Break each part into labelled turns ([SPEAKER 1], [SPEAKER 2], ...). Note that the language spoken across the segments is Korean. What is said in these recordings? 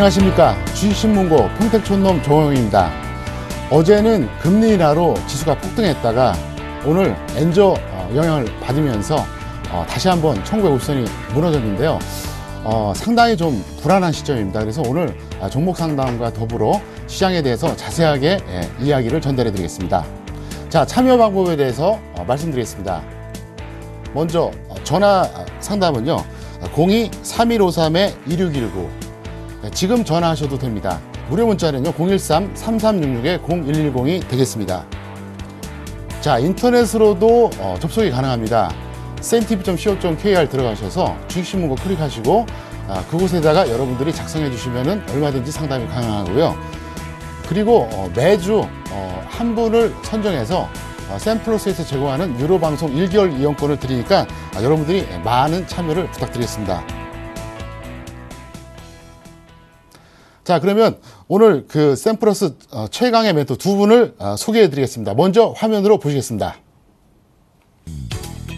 [SPEAKER 1] 안녕하십니까. 주식신문고 평택촌놈 조홍영입니다. 어제는 금리 인하로 지수가 폭등했다가 오늘 엔저 영향을 받으면서 다시 한번 1950선이 무너졌는데요. 상당히 좀 불안한 시점입니다. 그래서 오늘 종목 상담과 더불어 시장에 대해서 자세하게 이야기를 전달해 드리겠습니다. 자, 참여 방법에 대해서 말씀드리겠습니다. 먼저 전화 상담은요, 02-3153-2619 지금 전화하셔도 됩니다. 무료 문자는요, 013-3366-0110이 되겠습니다. 자, 인터넷으로도 접속이 가능합니다. cntv.co.kr 들어가셔서 주식신문고 클릭하시고 그곳에다가 여러분들이 작성해 주시면 얼마든지 상담이 가능하고요. 그리고 매주 한 분을 선정해서 샘플러스에서 제공하는 유료 방송 1개월 이용권을 드리니까 여러분들이 많은 참여를 부탁드리겠습니다. 자, 그러면 오늘 그 샘플러스 최강의 멘토 두 분을 소개해 드리겠습니다. 먼저 화면으로 보시겠습니다.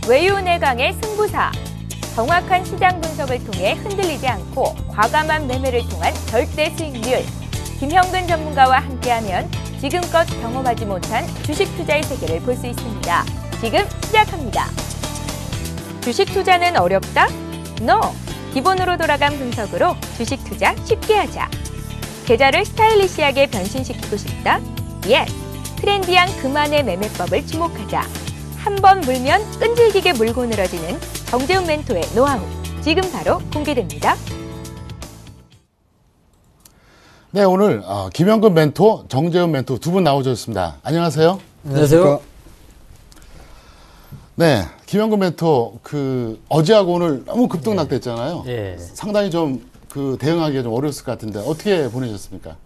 [SPEAKER 2] 외유내강의 승부사. 정확한 시장 분석을 통해 흔들리지 않고 과감한 매매를 통한 절대 수익률. 김형근 전문가와 함께하면 지금껏 경험하지 못한 주식 투자의 세계를 볼 수 있습니다. 지금 시작합니다. 주식 투자는 어렵다? No! 기본으로 돌아간 분석으로 주식 투자 쉽게 하자. 계좌를 스타일리시하게 변신시키고 싶다? Yes! 트렌디한 그만의 매매법을 주목하자. 한 번 물면 끈질기게 물고 늘어지는 정재훈 멘토의 노하우. 지금 바로 공개됩니다.
[SPEAKER 1] 네, 오늘 김형근 멘토, 정재훈 멘토 두 분 나오셨습니다. 안녕하세요.
[SPEAKER 3] 안녕하세요.
[SPEAKER 1] 네, 김형근 멘토 어제하고 오늘 너무 급등락됐잖아요.
[SPEAKER 3] 예.
[SPEAKER 1] 상당히 좀 대응하기가 좀 어려웠을 것 같은데 어떻게 보내셨습니까?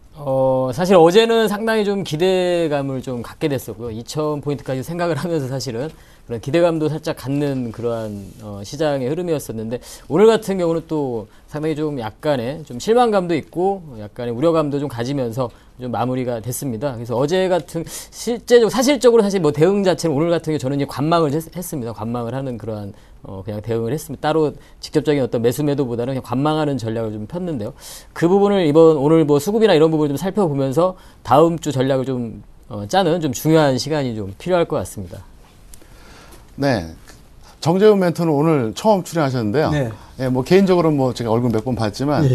[SPEAKER 3] 사실 어제는 상당히 좀 기대감을 좀 갖게 됐었고요. 2,000포인트까지 생각을 하면서 사실은 그런 기대감도 살짝 갖는 그러한 시장의 흐름이었었는데, 오늘 같은 경우는 또 상당히 좀 약간의 좀 실망감도 있고 약간의 우려감도 좀 가지면서 좀 마무리가 됐습니다. 그래서 어제 같은 사실적으로 사실 뭐 대응 자체는 오늘 같은 경우 저는 이제 관망을 했습니다. 관망을 하는 그러한 그냥 대응을 했습니다. 따로 직접적인 어떤 매수 매도보다는 그냥 관망하는 전략을 좀 폈는데요. 그 부분을 오늘 뭐 수급이나 이런 부분을 좀 살펴보면서 다음 주 전략을 좀 짜는 좀 중요한 시간이 좀 필요할 것 같습니다.
[SPEAKER 1] 네. 정재훈 멘토는 오늘 처음 출연하셨는데요.
[SPEAKER 4] 네.
[SPEAKER 1] 예, 뭐 개인적으로 뭐 제가 얼굴 몇 번 봤지만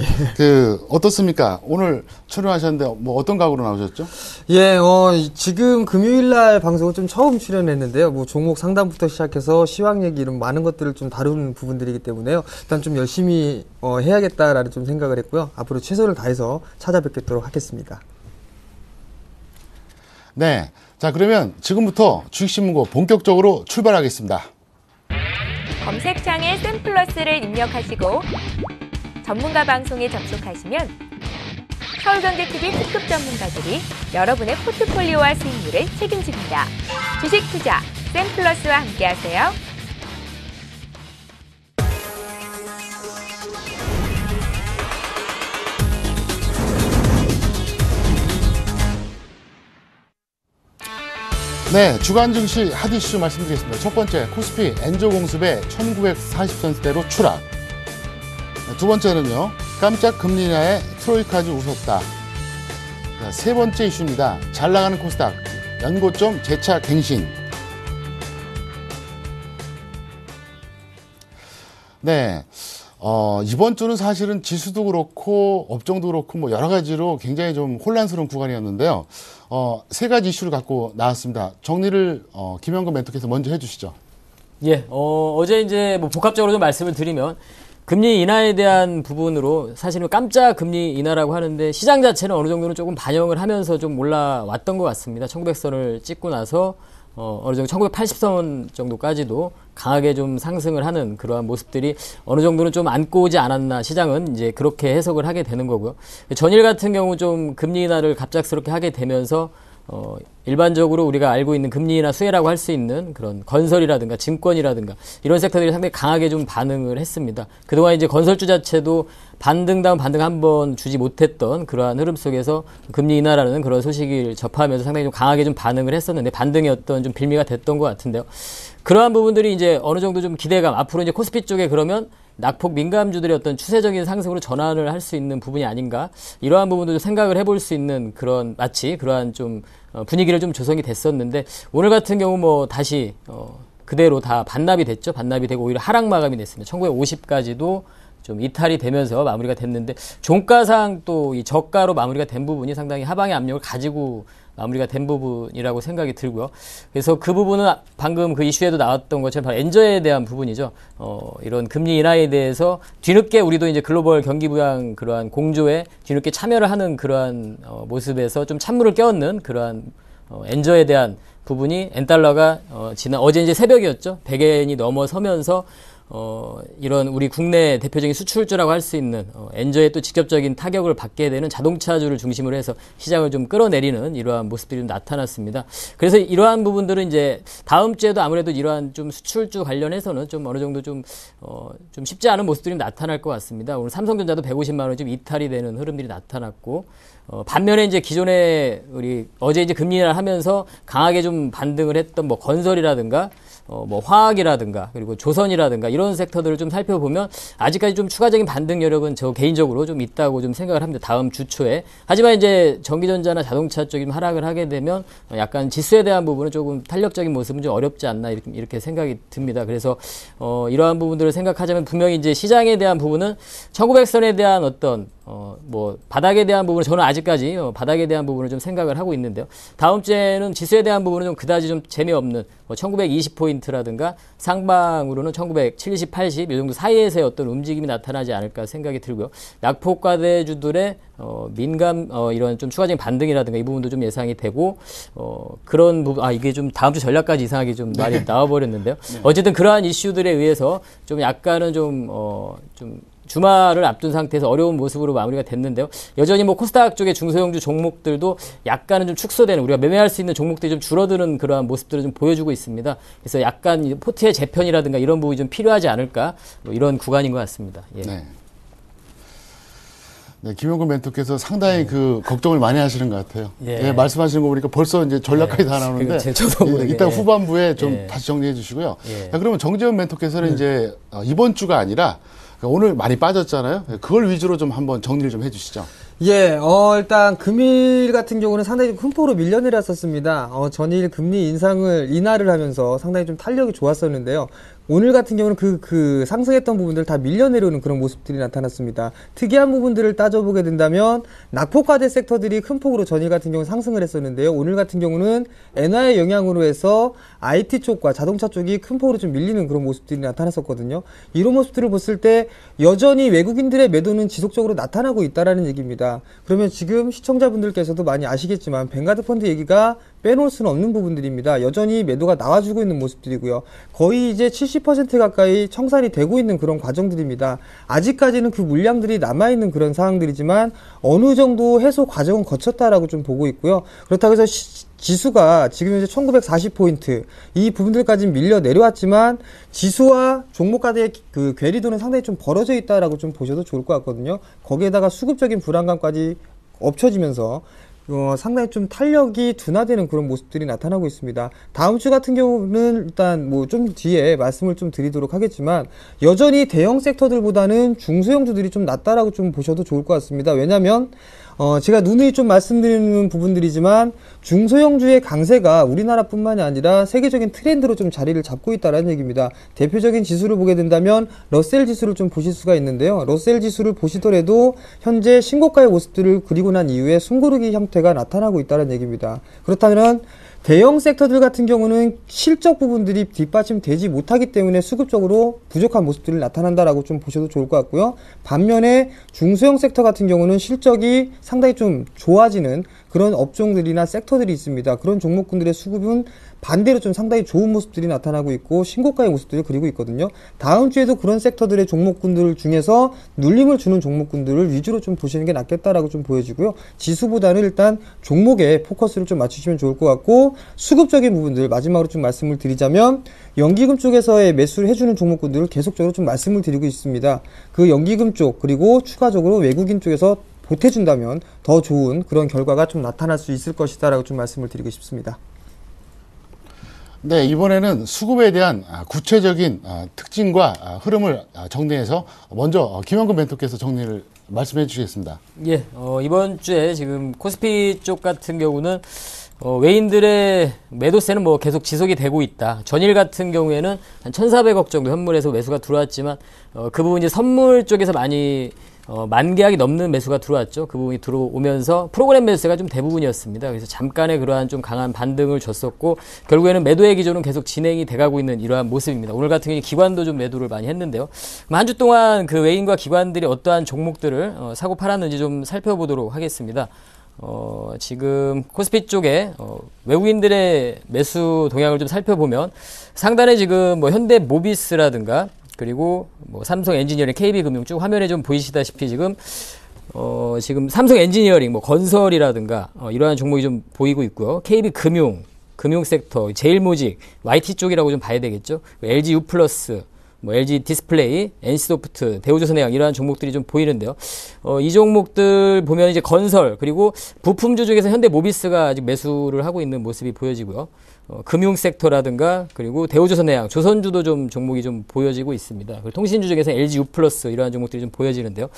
[SPEAKER 1] 어떻습니까? 오늘 출연하셨는데 뭐 어떤 각오로 나오셨죠?
[SPEAKER 4] 예, 지금 금요일 날 방송은 좀 처음 출연했는데요. 뭐 종목 상담부터 시작해서 시황 얘기 이런 많은 것들을 좀 다루는 부분들이기 때문에요. 일단 좀 열심히 해야겠다라는 좀 생각을 했고요. 앞으로 최선을 다해서 찾아뵙도록 하겠습니다.
[SPEAKER 1] 네. 자, 그러면 지금부터 주식신문고 본격적으로 출발하겠습니다.
[SPEAKER 2] 검색창에 샘플러스를 입력하시고 전문가 방송에 접속하시면 서울경제TV 특급 전문가들이 여러분의 포트폴리오와 수익률을 책임집니다. 주식 투자 샘플러스와 함께하세요.
[SPEAKER 1] 네, 주간 증시 핫 이슈 말씀드리겠습니다. 첫 번째, 코스피 엔저 공습의 1940선대로 추락. 두 번째는요, 깜짝 금리 인하에 트로이카즈 웃었다. 세 번째 이슈입니다. 잘 나가는 코스닥 연고점 재차 갱신. 네, 이번 주는 사실은 지수도 그렇고 업종도 그렇고 뭐 여러 가지로 굉장히 좀 혼란스러운 구간이었는데요. 세 가지 이슈를 갖고 나왔습니다. 정리를 김형근 멘토께서 먼저 해주시죠.
[SPEAKER 3] 예, 어제 이제 뭐 복합적으로 좀 말씀을 드리면, 금리 인하에 대한 부분으로 사실은 깜짝 금리 인하라고 하는데 시장 자체는 어느 정도는 조금 반영을 하면서 좀 올라왔던 것 같습니다. 1900선을 찍고 나서 어느 정도 1980선 정도까지도 강하게 좀 상승을 하는 그러한 모습들이 어느 정도는 좀 안고 오지 않았나, 시장은 이제 그렇게 해석을 하게 되는 거고요. 전일 같은 경우 좀 금리 인하를 갑작스럽게 하게 되면서 일반적으로 우리가 알고 있는 금리 인하 수혜라고 할 수 있는 그런 건설이라든가 증권이라든가 이런 섹터들이 상당히 강하게 좀 반응을 했습니다. 그동안 이제 건설주 자체도 반등 다음 반등 한번 주지 못했던 그러한 흐름 속에서 금리 인하라는 그런 소식을 접하면서 상당히 좀 강하게 좀 반응을 했었는데, 반등이 어떤 좀 빌미가 됐던 것 같은데요. 그러한 부분들이 이제 어느 정도 좀 기대감, 앞으로 이제 코스피 쪽에 그러면 낙폭 민감주들의 어떤 추세적인 상승으로 전환을 할 수 있는 부분이 아닌가, 이러한 부분도 생각을 해볼 수 있는 그런, 마치 그러한 좀 분위기를 좀 조성이 됐었는데, 오늘 같은 경우 뭐 다시 그대로 다 반납이 됐죠. 반납이 되고 오히려 하락 마감이 됐습니다. 1950까지도 좀 이탈이 되면서 마무리가 됐는데, 종가상 또 이 저가로 마무리가 된 부분이 상당히 하방의 압력을 가지고 마무리가 된 부분이라고 생각이 들고요. 그래서 그 부분은 방금 그 이슈에도 나왔던 것처럼 바로 엔저에 대한 부분이죠. 이런 금리 인하에 대해서 뒤늦게 우리도 이제 글로벌 경기 부양 그러한 공조에 뒤늦게 참여를 하는 그러한 모습에서 좀 찬물을 끼얹는 그러한 엔저에 대한 부분이, 엔달러가 어제 이제 새벽이었죠. 100엔이 넘어서면서 이런 우리 국내 대표적인 수출주라고 할 수 있는 엔저의 또 직접적인 타격을 받게 되는 자동차주를 중심으로 해서 시장을 좀 끌어내리는 이러한 모습들이 좀 나타났습니다. 그래서 이러한 부분들은 이제 다음 주에도 아무래도 이러한 좀 수출주 관련해서는 좀 어느 정도 좀 쉽지 않은 모습들이 나타날 것 같습니다. 오늘 삼성전자도 150만 원 좀 이탈이 되는 흐름들이 나타났고, 반면에 이제 기존에 우리 어제 이제 금리 인하를 하면서 강하게 좀 반등을 했던 뭐 건설이라든가 뭐 화학이라든가 그리고 조선이라든가 이런 섹터들을 좀 살펴보면 아직까지 좀 추가적인 반등 여력은 저 개인적으로 좀 있다고 좀 생각을 합니다. 다음 주 초에. 하지만 이제 전기전자나 자동차 쪽이 하락을 하게 되면 약간 지수에 대한 부분은 조금 탄력적인 모습은 좀 어렵지 않나 이렇게 생각이 듭니다. 그래서 이러한 부분들을 생각하자면 분명히 이제 시장에 대한 부분은 1900선에 대한 어떤 뭐 바닥에 대한 부분은 저는 아직까지 바닥에 대한 부분을 좀 생각을 하고 있는데요. 다음 주에는 지수에 대한 부분은 좀 그다지 좀 재미없는 1920포인트라든가 상방으로는 1970, 80 이 정도 사이에서의 어떤 움직임이 나타나지 않을까 생각이 들고요. 약폭과대주들의 민감 이런 좀 추가적인 반등이라든가 이 부분도 좀 예상이 되고, 그런 부분, 이게 좀 다음 주 전략까지 이상하게 좀 말이 나와버렸는데요. 어쨌든 그러한 이슈들에 의해서 좀 약간은 좀 주말을 앞둔 상태에서 어려운 모습으로 마무리가 됐는데요. 여전히 뭐 코스닥 쪽의 중소형주 종목들도 약간은 좀 축소되는, 우리가 매매할 수 있는 종목들이 좀 줄어드는 그러한 모습들을 좀 보여주고 있습니다. 그래서 약간 포트의 재편이라든가 이런 부분이 좀 필요하지 않을까, 뭐 이런 구간인 것 같습니다. 예.
[SPEAKER 1] 네, 김영근 멘토께서 상당히 그 걱정을 많이 하시는 것 같아요.
[SPEAKER 3] 예.
[SPEAKER 1] 말씀하시는 거 보니까 벌써 이제 전략까지 다 나오는데,
[SPEAKER 3] 저도 모르게.
[SPEAKER 1] 이따 후반부에 좀 다시 정리해 주시고요. 자, 그러면 정재훈 멘토께서는 이제 이번 주가 아니라 오늘 많이 빠졌잖아요. 그걸 위주로 좀 한번 정리를 좀 해주시죠.
[SPEAKER 4] 일단 금일 같은 경우는 상당히 큰 폭으로 밀려내렸었습니다. 전일 금리 인하를 하면서 상당히 좀 탄력이 좋았었는데요. 오늘 같은 경우는 그 상승했던 부분들 다 밀려내려오는 그런 모습들이 나타났습니다. 특이한 부분들을 따져보게 된다면 낙폭과대 섹터들이 큰 폭으로 전일 같은 경우는 상승을 했었는데요. 오늘 같은 경우는 엔화의 영향으로 해서 IT 쪽과 자동차 쪽이 큰 폭으로 좀 밀리는 그런 모습들이 나타났었거든요. 이런 모습들을 봤을 때 여전히 외국인들의 매도는 지속적으로 나타나고 있다라는 얘기입니다. 그러면 지금 시청자분들께서도 많이 아시겠지만 뱅가드 펀드 얘기가 빼놓을 수는 없는 부분들입니다. 여전히 매도가 나와주고 있는 모습들이고요. 거의 이제 70% 가까이 청산이 되고 있는 그런 과정들입니다. 아직까지는 그 물량들이 남아있는 그런 상황들이지만 어느 정도 해소 과정은 거쳤다라고 좀 보고 있고요. 그렇다고 해서 지수가 지금 이제 1940포인트 이 부분들까지 밀려 내려왔지만 지수와 종목 간의 그 괴리도는 상당히 좀 벌어져 있다라고 좀 보셔도 좋을 것 같거든요. 거기에다가 수급적인 불안감까지 엎쳐지면서 상당히 좀 탄력이 둔화되는 그런 모습들이 나타나고 있습니다. 다음 주 같은 경우는 일단 뭐 좀 뒤에 말씀을 좀 드리도록 하겠지만 여전히 대형 섹터들보다는 중소형주들이 좀 낫다라고 좀 보셔도 좋을 것 같습니다. 왜냐하면 제가 누누이 좀 말씀드리는 부분들이지만 중소형주의 강세가 우리나라뿐만이 아니라 세계적인 트렌드로 좀 자리를 잡고 있다는 얘기입니다. 대표적인 지수를 보게 된다면 러셀 지수를 좀 보실 수가 있는데요. 러셀 지수를 보시더라도 현재 신고가의 모습들을 그리고 난 이후에 숨고르기 형태가 나타나고 있다는 얘기입니다. 그렇다면 대형 섹터들 같은 경우는 실적 부분들이 뒷받침되지 못하기 때문에 수급적으로 부족한 모습들이 나타난다라고 좀 보셔도 좋을 것 같고요. 반면에 중소형 섹터 같은 경우는 실적이 상당히 좀 좋아지는 그런 업종들이나 섹터들이 있습니다. 그런 종목군들의 수급은 반대로 좀 상당히 좋은 모습들이 나타나고 있고 신고가의 모습들을 그리고 있거든요. 다음 주에도 그런 섹터들의 종목군들 중에서 눌림을 주는 종목군들을 위주로 좀 보시는 게 낫겠다라고 좀 보여지고요. 지수보다는 일단 종목에 포커스를 좀 맞추시면 좋을 것 같고, 수급적인 부분들 마지막으로 좀 말씀을 드리자면 연기금 쪽에서의 매수를 해주는 종목군들을 계속적으로 좀 말씀을 드리고 있습니다. 그 연기금 쪽 그리고 추가적으로 외국인 쪽에서 보태준다면 더 좋은 그런 결과가 좀 나타날 수 있을 것이다 라고 좀 말씀을 드리고 싶습니다.
[SPEAKER 1] 네, 이번에는 수급에 대한 구체적인 특징과 흐름을 정리해서 먼저 김영근 멘토께서 정리를 말씀해 주시겠습니다.
[SPEAKER 3] 예, 이번 주에 지금 코스피 쪽 같은 경우는 외인들의 매도세는 뭐 계속 지속이 되고 있다. 전일 같은 경우에는 한 1,400억 정도 현물에서 매수가 들어왔지만 그 부분 이제 선물 쪽에서 많이 만 계약이 넘는 매수가 들어왔죠. 그 부분이 들어오면서 프로그램 매수세가 좀 대부분이었습니다. 그래서 잠깐의 그러한 좀 강한 반등을 줬었고 결국에는 매도의 기조는 계속 진행이 돼가고 있는 이러한 모습입니다. 오늘 같은 경우에 기관도 좀 매도를 많이 했는데요. 한 주 동안 그 외인과 기관들이 어떠한 종목들을 사고 팔았는지 좀 살펴보도록 하겠습니다. 지금 코스피 쪽에 외국인들의 매수 동향을 좀 살펴보면 상단에 지금 뭐 현대 모비스라든가 그리고 뭐 삼성 엔지니어링, KB금융 쭉 화면에 좀 보이시다시피 지금 삼성 엔지니어링, 뭐 건설이라든가 이러한 종목이 좀 보이고 있고요. KB금융, 금융 섹터, 제일모직, YT 쪽이라고 좀 봐야 되겠죠. LG U+, 뭐 LG 디스플레이, NC소프트, 대우조선해양 이러한 종목들이 좀 보이는데요. 이 종목들 보면 이제 건설 그리고 부품주 중에서 현대모비스가 아직 매수를 하고 있는 모습이 보여지고요. 금융 섹터라든가 그리고 대우조선해양, 조선주도 좀 종목이 좀 보여지고 있습니다. 그리고 통신주 중에서 LG U+ 이러한 종목들이 좀 보여지는데요.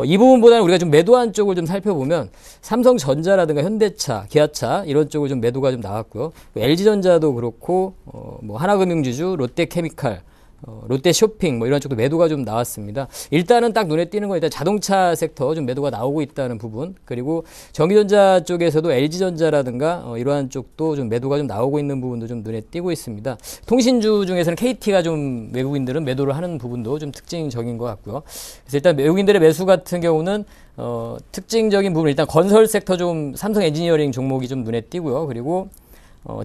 [SPEAKER 3] 이 부분보다는 우리가 좀 매도한 쪽을 좀 살펴보면 삼성전자라든가 현대차, 기아차 이런 쪽을 좀 매도가 좀 나왔고요. LG전자도 그렇고 뭐 하나금융지주, 롯데케미칼, 롯데쇼핑 뭐 이런 쪽도 매도가 좀 나왔습니다. 일단은 딱 눈에 띄는 건 일단 자동차 섹터 좀 매도가 나오고 있다는 부분, 그리고 전기전자 쪽에서도 LG전자라든가 이러한 쪽도 좀 매도가 좀 나오고 있는 부분도 좀 눈에 띄고 있습니다. 통신주 중에서는 KT가 좀 외국인들은 매도를 하는 부분도 좀 특징적인 것 같고요. 그래서 일단 외국인들의 매수 같은 경우는 특징적인 부분 일단 건설 섹터 좀 삼성 엔지니어링 종목이 좀 눈에 띄고요. 그리고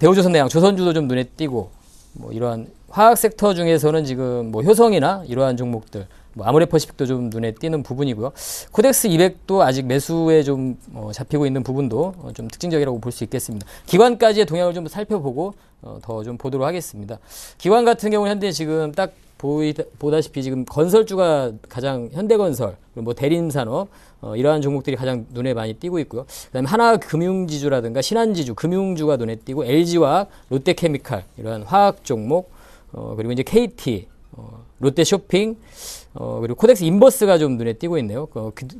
[SPEAKER 3] 대우조선해양, 조선주도 좀 눈에 띄고 뭐 이러한 화학 섹터 중에서는 지금 뭐 효성이나 이러한 종목들, 뭐 아모레퍼시픽도 좀 눈에 띄는 부분이고요. 코덱스 200도 아직 매수에 좀 잡히고 있는 부분도 좀 특징적이라고 볼 수 있겠습니다. 기관까지의 동향을 좀 살펴보고 더 좀 보도록 하겠습니다. 기관 같은 경우는 현재 지금 딱 보다시피 지금 건설주가 가장 현대건설, 뭐 대림산업 이러한 종목들이 가장 눈에 많이 띄고 있고요. 그다음에 하나금융지주라든가 신한지주, 금융주가 눈에 띄고 LG화학, 롯데케미칼 이러한 화학 종목, 그리고 이제 KT, 롯데쇼핑, 그리고 코덱스 인버스가 좀 눈에 띄고 있네요.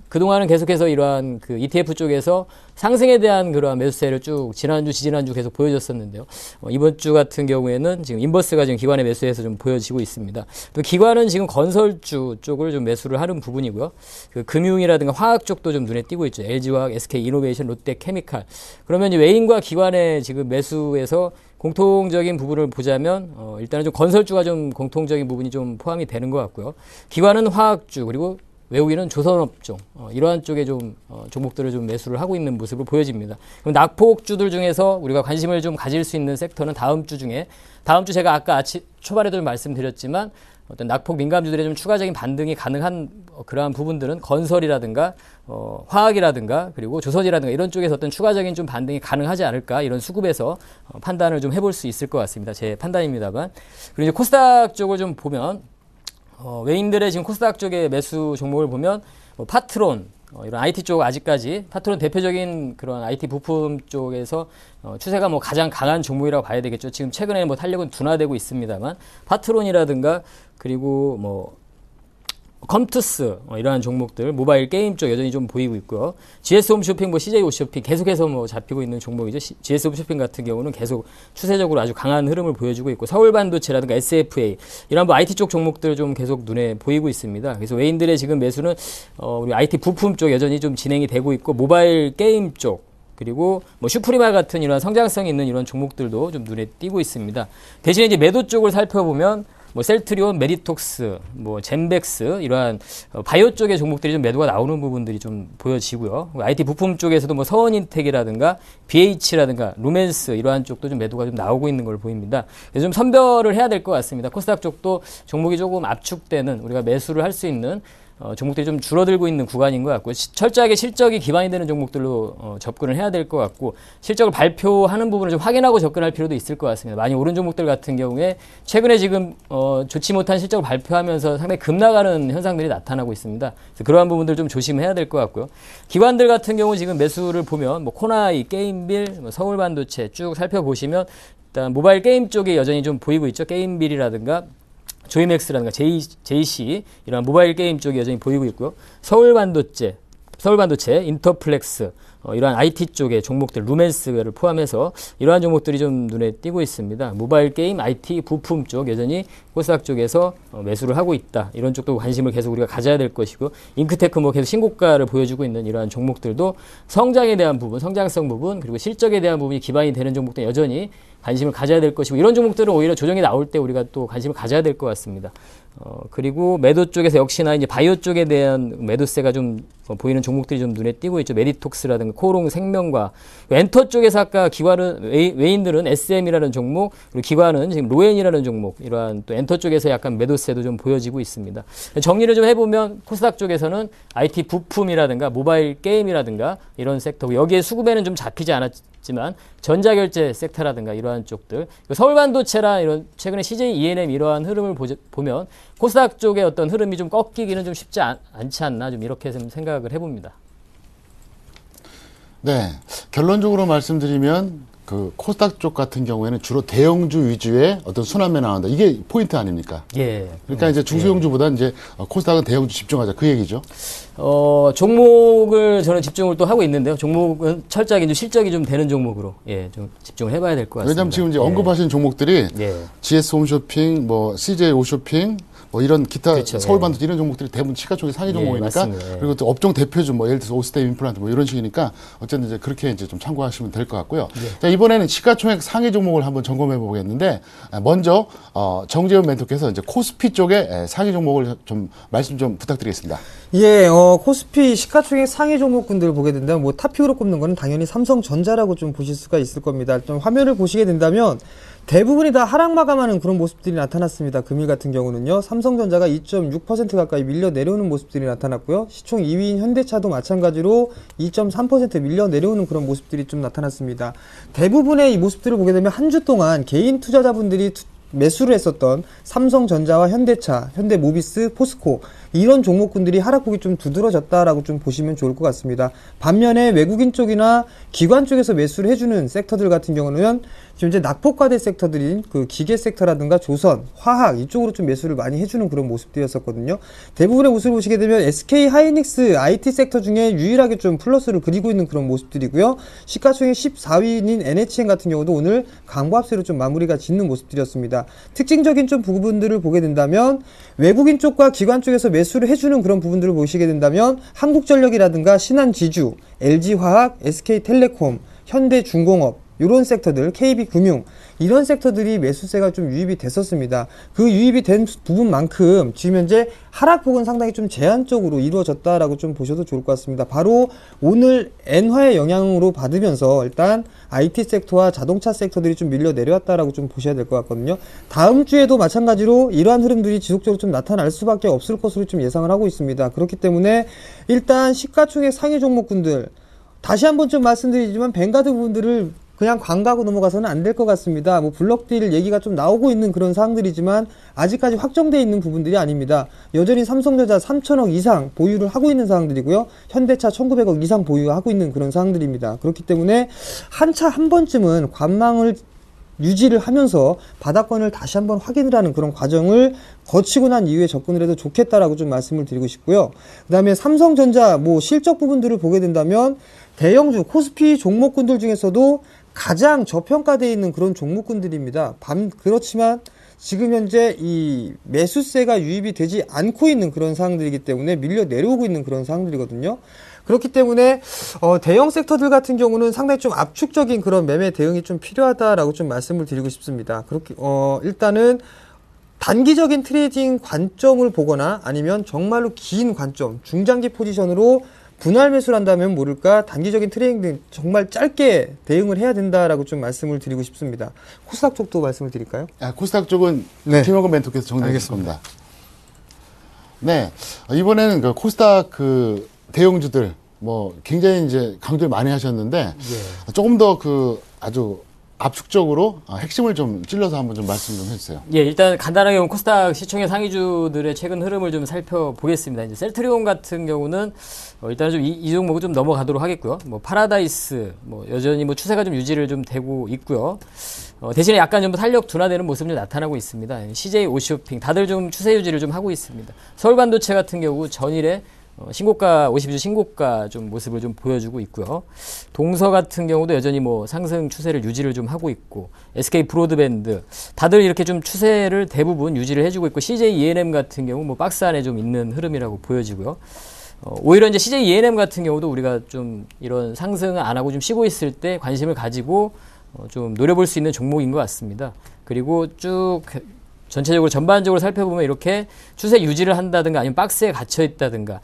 [SPEAKER 3] 그동안은 계속해서 이러한 그 ETF 쪽에서 상승에 대한 그러한 매수세를 쭉 지난주, 지지난주 계속 보여줬었는데요. 이번 주 같은 경우에는 지금 인버스가 지금 기관의 매수에서 좀 보여지고 있습니다. 또 기관은 지금 건설주 쪽을 좀 매수를 하는 부분이고요. 그 금융이라든가 화학 쪽도 좀 눈에 띄고 있죠. LG화학, SK이노베이션, 롯데케미칼. 그러면 외인과 기관의 지금 매수에서 공통적인 부분을 보자면 일단은 좀 건설주가 좀 공통적인 부분이 좀 포함이 되는 것 같고요. 기관은 화학주 그리고 외국인은 조선업종 이러한 쪽에 좀 종목들을 좀 매수를 하고 있는 모습으로 보여집니다. 그럼 낙폭주들 중에서 우리가 관심을 좀 가질 수 있는 섹터는 다음 주 제가 아까 초반에도 좀 말씀드렸지만 어떤 낙폭 민감주들의 좀 추가적인 반등이 가능한 그러한 부분들은 건설이라든가 화학이라든가 그리고 조선이라든가 이런 쪽에서 어떤 추가적인 좀 반등이 가능하지 않을까 이런 수급에서 판단을 좀 해볼 수 있을 것 같습니다. 제 판단입니다만. 그리고 이제 코스닥 쪽을 좀 보면 외인들의 지금 코스닥 쪽의 매수 종목을 보면 파트론 이런 IT 쪽 아직까지 파트론 대표적인 그런 IT 부품 쪽에서 추세가 뭐 가장 강한 종목이라고 봐야 되겠죠. 지금 최근에는 뭐 탄력은 둔화되고 있습니다만 파트론이라든가 그리고 뭐 컴투스 이러한 종목들 모바일 게임 쪽 여전히 좀 보이고 있고요. GS홈쇼핑, 뭐 CJ홈쇼핑 계속해서 뭐 잡히고 있는 종목이죠. GS홈쇼핑 같은 경우는 계속 추세적으로 아주 강한 흐름을 보여주고 있고 서울반도체라든가 SFA 이런 뭐 IT 쪽 종목들 좀 계속 눈에 보이고 있습니다. 그래서 외인들의 지금 매수는 우리 IT 부품 쪽 여전히 좀 진행이 되고 있고 모바일 게임 쪽 그리고 뭐 슈프리마 같은 이런 성장성이 있는 이런 종목들도 좀 눈에 띄고 있습니다. 대신에 이제 매도 쪽을 살펴보면 뭐 셀트리온, 메디톡스, 뭐 젠백스 이러한 바이오 쪽의 종목들이 좀 매도가 나오는 부분들이 좀 보여지고요. IT 부품 쪽에서도 뭐 서원인텍이라든가 BH라든가 루멘스 이러한 쪽도 좀 매도가 좀 나오고 있는 걸 보입니다. 그래서 좀 선별을 해야 될 것 같습니다. 코스닥 쪽도 종목이 조금 압축되는 우리가 매수를 할 수 있는 종목들이 좀 줄어들고 있는 구간인 것 같고 철저하게 실적이 기반이 되는 종목들로 접근을 해야 될 것 같고 실적을 발표하는 부분을 좀 확인하고 접근할 필요도 있을 것 같습니다. 많이 오른 종목들 같은 경우에 최근에 지금 좋지 못한 실적을 발표하면서 상당히 급락하는 현상들이 나타나고 있습니다. 그래서 그러한 부분들 좀 조심해야 될 것 같고요. 기관들 같은 경우 지금 매수를 보면 뭐 코나이, 게임빌, 뭐 서울반도체 쭉 살펴보시면 일단 모바일 게임 쪽에 여전히 좀 보이고 있죠. 게임빌이라든가 조이맥스라든가 JC 이런 모바일 게임 쪽이 여전히 보이고 있고요. 서울반도체, 인터플렉스 이러한 IT 쪽의 종목들, 루멘스를 포함해서 이러한 종목들이 좀 눈에 띄고 있습니다. 모바일 게임, IT, 부품 쪽 여전히 코스닥 쪽에서 매수를 하고 있다. 이런 쪽도 관심을 계속 우리가 가져야 될 것이고 잉크테크 뭐 계속 신고가를 보여주고 있는 이러한 종목들도 성장에 대한 부분, 성장성 부분 그리고 실적에 대한 부분이 기반이 되는 종목들 여전히 관심을 가져야 될 것이고 이런 종목들은 오히려 조정이 나올 때 우리가 또 관심을 가져야 될 것 같습니다. 그리고 매도 쪽에서 역시나 이제 바이오 쪽에 대한 매도세가 좀 보이는 종목들이 좀 눈에 띄고 있죠. 메디톡스라든가 코롱 생명과 엔터 쪽에서 아까 기관은 외인들은 SM이라는 종목 그리고 기관은 지금 로엔이라는 종목 이러한 또 엔터 쪽에서 약간 매도세도 좀 보여지고 있습니다. 정리를 좀 해보면 코스닥 쪽에서는 IT 부품이라든가 모바일 게임이라든가 이런 섹터 여기에 수급에는 좀 잡히지 않았지만 전자결제 섹터라든가 이러한 쪽들 서울반도체나 이런 최근에 CJ ENM 이러한 흐름을 보면 코스닥 쪽의 어떤 흐름이 좀 꺾이기는 좀 쉽지 않지 않나 좀 이렇게 좀 생각을 해봅니다.
[SPEAKER 1] 네, 결론적으로 말씀드리면 그 코스닥 쪽 같은 경우에는 주로 대형주 위주의 어떤 순환매 나온다. 이게 포인트 아닙니까?
[SPEAKER 3] 예.
[SPEAKER 1] 그러니까 이제 중소형주보다 이제 코스닥은 대형주 집중하자 그 얘기죠.
[SPEAKER 3] 종목을 저는 집중을 또 하고 있는데요. 종목은 철저하게 좀 실적이 좀 되는 종목으로 좀 집중을 해봐야 될 것 같습니다.
[SPEAKER 1] 왜냐하면 지금 이제 언급하신 종목들이
[SPEAKER 3] 예.
[SPEAKER 1] GS 홈쇼핑, 뭐 CJ 오쇼핑, 뭐 이런 기타
[SPEAKER 3] 그렇죠.
[SPEAKER 1] 서울반도체 이런 종목들이 대부분 시가총액 상위 종목이니까
[SPEAKER 3] 맞습니다.
[SPEAKER 1] 그리고 또 업종 대표주 뭐 예를 들어서 오스템 임플란트 뭐 이런 식이니까 어쨌든 이제 그렇게 이제 좀 참고하시면 될 것 같고요. 자, 이번에는 시가총액 상위 종목을 한번 점검해 보겠는데 먼저 정재훈 멘토께서 이제 코스피 쪽의 상위 종목을 좀 말씀 좀 부탁드리겠습니다.
[SPEAKER 4] 예, 코스피 시가총액 상위 종목군들 보게 된다면 뭐 탑픽으로 꼽는 거는 당연히 삼성전자라고 좀 보실 수가 있을 겁니다. 좀 화면을 보시게 된다면 대부분이 다 하락 마감하는 그런 모습들이 나타났습니다. 금일 같은 경우는요. 삼성전자가 2.6% 가까이 밀려 내려오는 모습들이 나타났고요. 시총 2위인 현대차도 마찬가지로 2.3% 밀려 내려오는 그런 모습들이 좀 나타났습니다. 대부분의 이 모습들을 보게 되면 한 주 동안 개인 투자자분들이 매수를 했었던 삼성전자와 현대차, 현대모비스, 포스코 이런 종목군들이 하락폭이 좀 두드러졌다라고 좀 보시면 좋을 것 같습니다. 반면에 외국인 쪽이나 기관 쪽에서 매수를 해주는 섹터들 같은 경우는 지금 이제 낙폭과대 섹터들인 그 기계 섹터라든가 조선, 화학 이쪽으로 좀 매수를 많이 해주는 그런 모습들이었었거든요. 대부분의 모습을 보시게 되면 SK 하이닉스 IT 섹터 중에 유일하게 좀 플러스를 그리고 있는 그런 모습들이고요. 시가총액 14위인 NHN 같은 경우도 오늘 강보합세로 좀 마무리가 짓는 모습들이었습니다. 특징적인 좀 부분들을 보게 된다면 외국인 쪽과 기관 쪽에서 매수를 해주는 그런 부분들을 보시게 된다면 한국전력이라든가 신한지주, LG화학, SK텔레콤, 현대중공업 이런 섹터들, KB금융 이런 섹터들이 매수세가 좀 유입이 됐었습니다. 그 유입이 된 부분만큼 지금 현재 하락폭은 상당히 좀 제한적으로 이루어졌다라고 좀 보셔도 좋을 것 같습니다. 바로 오늘 엔화의 영향으로 받으면서 일단 IT 섹터와 자동차 섹터들이 좀 밀려 내려왔다라고 좀 보셔야 될 것 같거든요. 다음 주에도 마찬가지로 이러한 흐름들이 지속적으로 좀 나타날 수밖에 없을 것으로 좀 예상을 하고 있습니다. 그렇기 때문에 일단 시가총액 상위 종목군들 다시 한번 좀 말씀드리지만 뱅가드 부분들을 그냥 광가하고 넘어가서는 안 될 것 같습니다. 뭐 블록딜 얘기가 좀 나오고 있는 그런 사항들이지만 아직까지 확정되어 있는 부분들이 아닙니다. 여전히 삼성전자 3천억 이상 보유를 하고 있는 사항들이고요. 현대차 1900억 이상 보유하고 있는 그런 사항들입니다. 그렇기 때문에 한 번쯤은 관망을 유지를 하면서 바닥권을 다시 한번 확인을 하는 그런 과정을 거치고 난 이후에 접근을 해도 좋겠다라고 좀 말씀을 드리고 싶고요. 그 다음에 삼성전자 뭐 실적 부분들을 보게 된다면 대형주 코스피 종목군들 중에서도 가장 저평가되어 있는 그런 종목군들입니다. 그렇지만 지금 현재 이 매수세가 유입이 되지 않고 있는 그런 상황들이기 때문에 밀려 내려오고 있는 그런 상황들이거든요. 그렇기 때문에 대형 섹터들 같은 경우는 상당히 좀 압축적인 그런 매매 대응이 좀 필요하다라고 좀 말씀을 드리고 싶습니다. 그렇게 일단은 단기적인 트레이딩 관점을 보거나 아니면 정말로 긴 관점, 중장기 포지션으로 분할 매수를 한다면 모를까 단기적인 트레이딩 정말 짧게 대응을 해야 된다라고 좀 말씀을 드리고 싶습니다. 코스닥 쪽도 말씀을 드릴까요?
[SPEAKER 1] 코스닥 쪽은
[SPEAKER 4] 네.
[SPEAKER 1] 김영건 멘토께서 정리하겠습니다. 네, 이번에는 그 코스닥 그 대형주들 뭐 굉장히 이제 강조를 많이 하셨는데 조금 더 그 아주 압축적으로 핵심을 좀 찔러서 한번 좀 말씀 좀 해주세요.
[SPEAKER 3] 예, 일단 간단하게 보면 코스닥 시총의 상위주들의 최근 흐름을 좀 살펴보겠습니다. 이제 셀트리온 같은 경우는 일단 좀 이 종목을 좀 넘어가도록 하겠고요. 뭐 파라다이스 여전히 추세가 좀 유지를 좀 되고 있고요. 대신에 약간 좀 탄력 둔화되는 모습이 좀 나타나고 있습니다. CJ 오쇼핑 다들 좀 추세 유지를 좀 하고 있습니다. 서울반도체 같은 경우 전일에 신고가 52주 신고가 좀 모습을 좀 보여주고 있고요. 동서 같은 경우도 여전히 상승 추세를 유지를 좀 하고 있고, SK 브로드밴드 다들 이렇게 좀 추세를 대부분 유지를 해주고 있고, CJ ENM 같은 경우 박스 안에 좀 있는 흐름이라고 보여지고요. 오히려 이제 CJ ENM 같은 경우도 우리가 좀 이런 상승을 안 하고 좀 쉬고 있을 때 관심을 가지고 좀 노려볼 수 있는 종목인 것 같습니다. 그리고 쭉 전체적으로 전반적으로 살펴보면 이렇게 추세 유지를 한다든가 아니면 박스에 갇혀 있다든가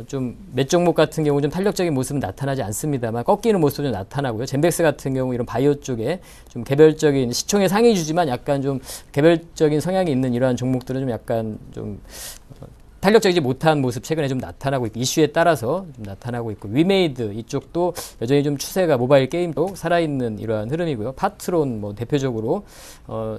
[SPEAKER 3] 좀 몇 종목 같은 경우 좀 탄력적인 모습은 나타나지 않습니다만 꺾이는 모습은 좀 나타나고요. 젠백스 같은 경우 이런 바이오 쪽에 좀 개별적인 시총의 상위주지만 약간 좀 개별적인 성향이 있는 이러한 종목들은 좀 약간 좀 탄력적이지 못한 모습 최근에 좀 나타나고 있고, 이슈에 따라서 좀 나타나고 있고, 위메이드 이쪽도 여전히 좀 추세가 모바일 게임도 살아있는 이러한 흐름이고요. 파트론 대표적으로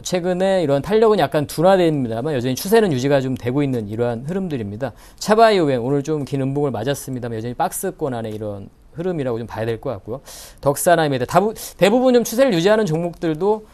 [SPEAKER 3] 최근에 이런 탄력은 약간 둔화됩니다만 여전히 추세는 유지가 좀 되고 있는 이러한 흐름들입니다. 차바이오웬 오늘 좀 긴 음봉을 맞았습니다만 여전히 박스권 안에 이런 흐름이라고 좀 봐야 될 것 같고요. 덕사나임에 대부분 좀 추세를 유지하는 종목들도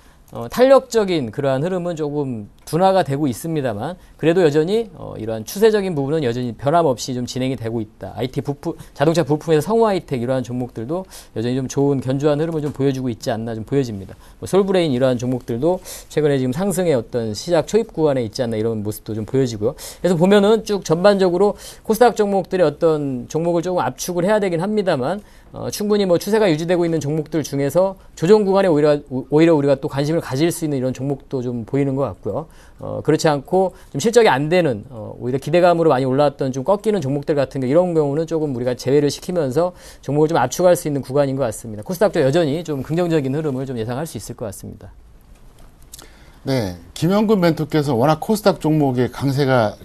[SPEAKER 3] 탄력적인 그러한 흐름은 조금 둔화가 되고 있습니다만 그래도 여전히 이러한 추세적인 부분은 여전히 변함없이 좀 진행이 되고 있다. IT 부품, 자동차 부품에서 성우하이텍 이러한 종목들도 여전히 좀 좋은 견조한 흐름을 좀 보여주고 있지 않나 좀 보여집니다. 솔브레인 이러한 종목들도 최근에 지금 상승의 어떤 시작 초입 구간에 있지 않나 이런 모습도 좀 보여지고요. 그래서 보면은 쭉 전반적으로 코스닥 종목들의 어떤 종목을 조금 압축을 해야 되긴 합니다만 충분히 추세가 유지되고 있는 종목들 중에서 조정 구간에 오히려 우리가 또 관심을 가질 수 있는 이런 종목도 좀 보이는 것 같고요. 그렇지 않고 좀 실적이 안 되는 오히려 기대감으로 많이 올라왔던 좀 꺾이는 종목들 같은 게 이런 경우는 조금 우리가 제외를 시키면서 종목을 좀 압축할 수 있는 구간인 것 같습니다. 코스닥도 여전히 좀 긍정적인 흐름을 좀 예상할 수 있을 것 같습니다.
[SPEAKER 1] 네, 김영근 멘토께서 워낙 코스닥 종목의 강세가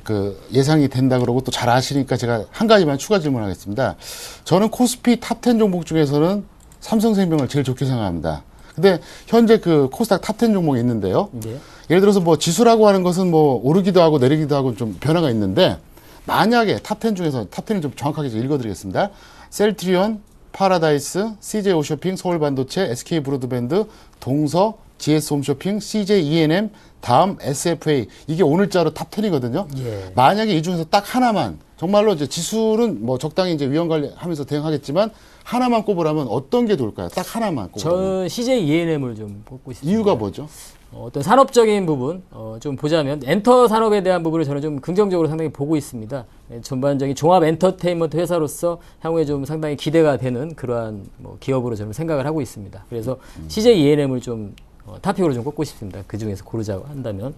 [SPEAKER 1] 예상이 된다 그러고 또 잘 아시니까 제가 한 가지만 추가 질문하겠습니다. 저는 코스피 탑10 종목 중에서는 삼성생명을 제일 좋게 생각합니다. 근데 현재 코스닥 탑10 종목이 있는데요.
[SPEAKER 3] 네.
[SPEAKER 1] 예를 들어서 지수라고 하는 것은 오르기도 하고 내리기도 하고 좀 변화가 있는데, 만약에 탑10 중에서 탑10을 좀 정확하게 읽어드리겠습니다. 셀트리온, 파라다이스, CJ 오쇼핑, 서울반도체, SK 브로드밴드, 동서, GS 홈쇼핑, CJ ENM, 다음 SFA. 이게 오늘자로 탑10이거든요.
[SPEAKER 3] 예.
[SPEAKER 1] 만약에 이 중에서 딱 하나만, 정말로 이제 지수는 적당히 이제 위험 관리하면서 대응하겠지만 하나만 꼽으라면 어떤 게 좋을까요? 딱 하나만 꼽으라면.
[SPEAKER 3] 저는 CJ ENM을 좀 꼽고 있습니다.
[SPEAKER 1] 이유가 뭐죠?
[SPEAKER 3] 어떤 산업적인 부분 좀 보자면 엔터 산업에 대한 부분을 저는 좀 긍정적으로 상당히 보고 있습니다. 전반적인 종합 엔터테인먼트 회사로서 향후에 좀 상당히 기대가 되는 그러한 기업으로 저는 생각을 하고 있습니다. 그래서 CJ ENM을 좀 탑픽으로 좀 꼽고 싶습니다. 그 중에서 고르자고 한다면.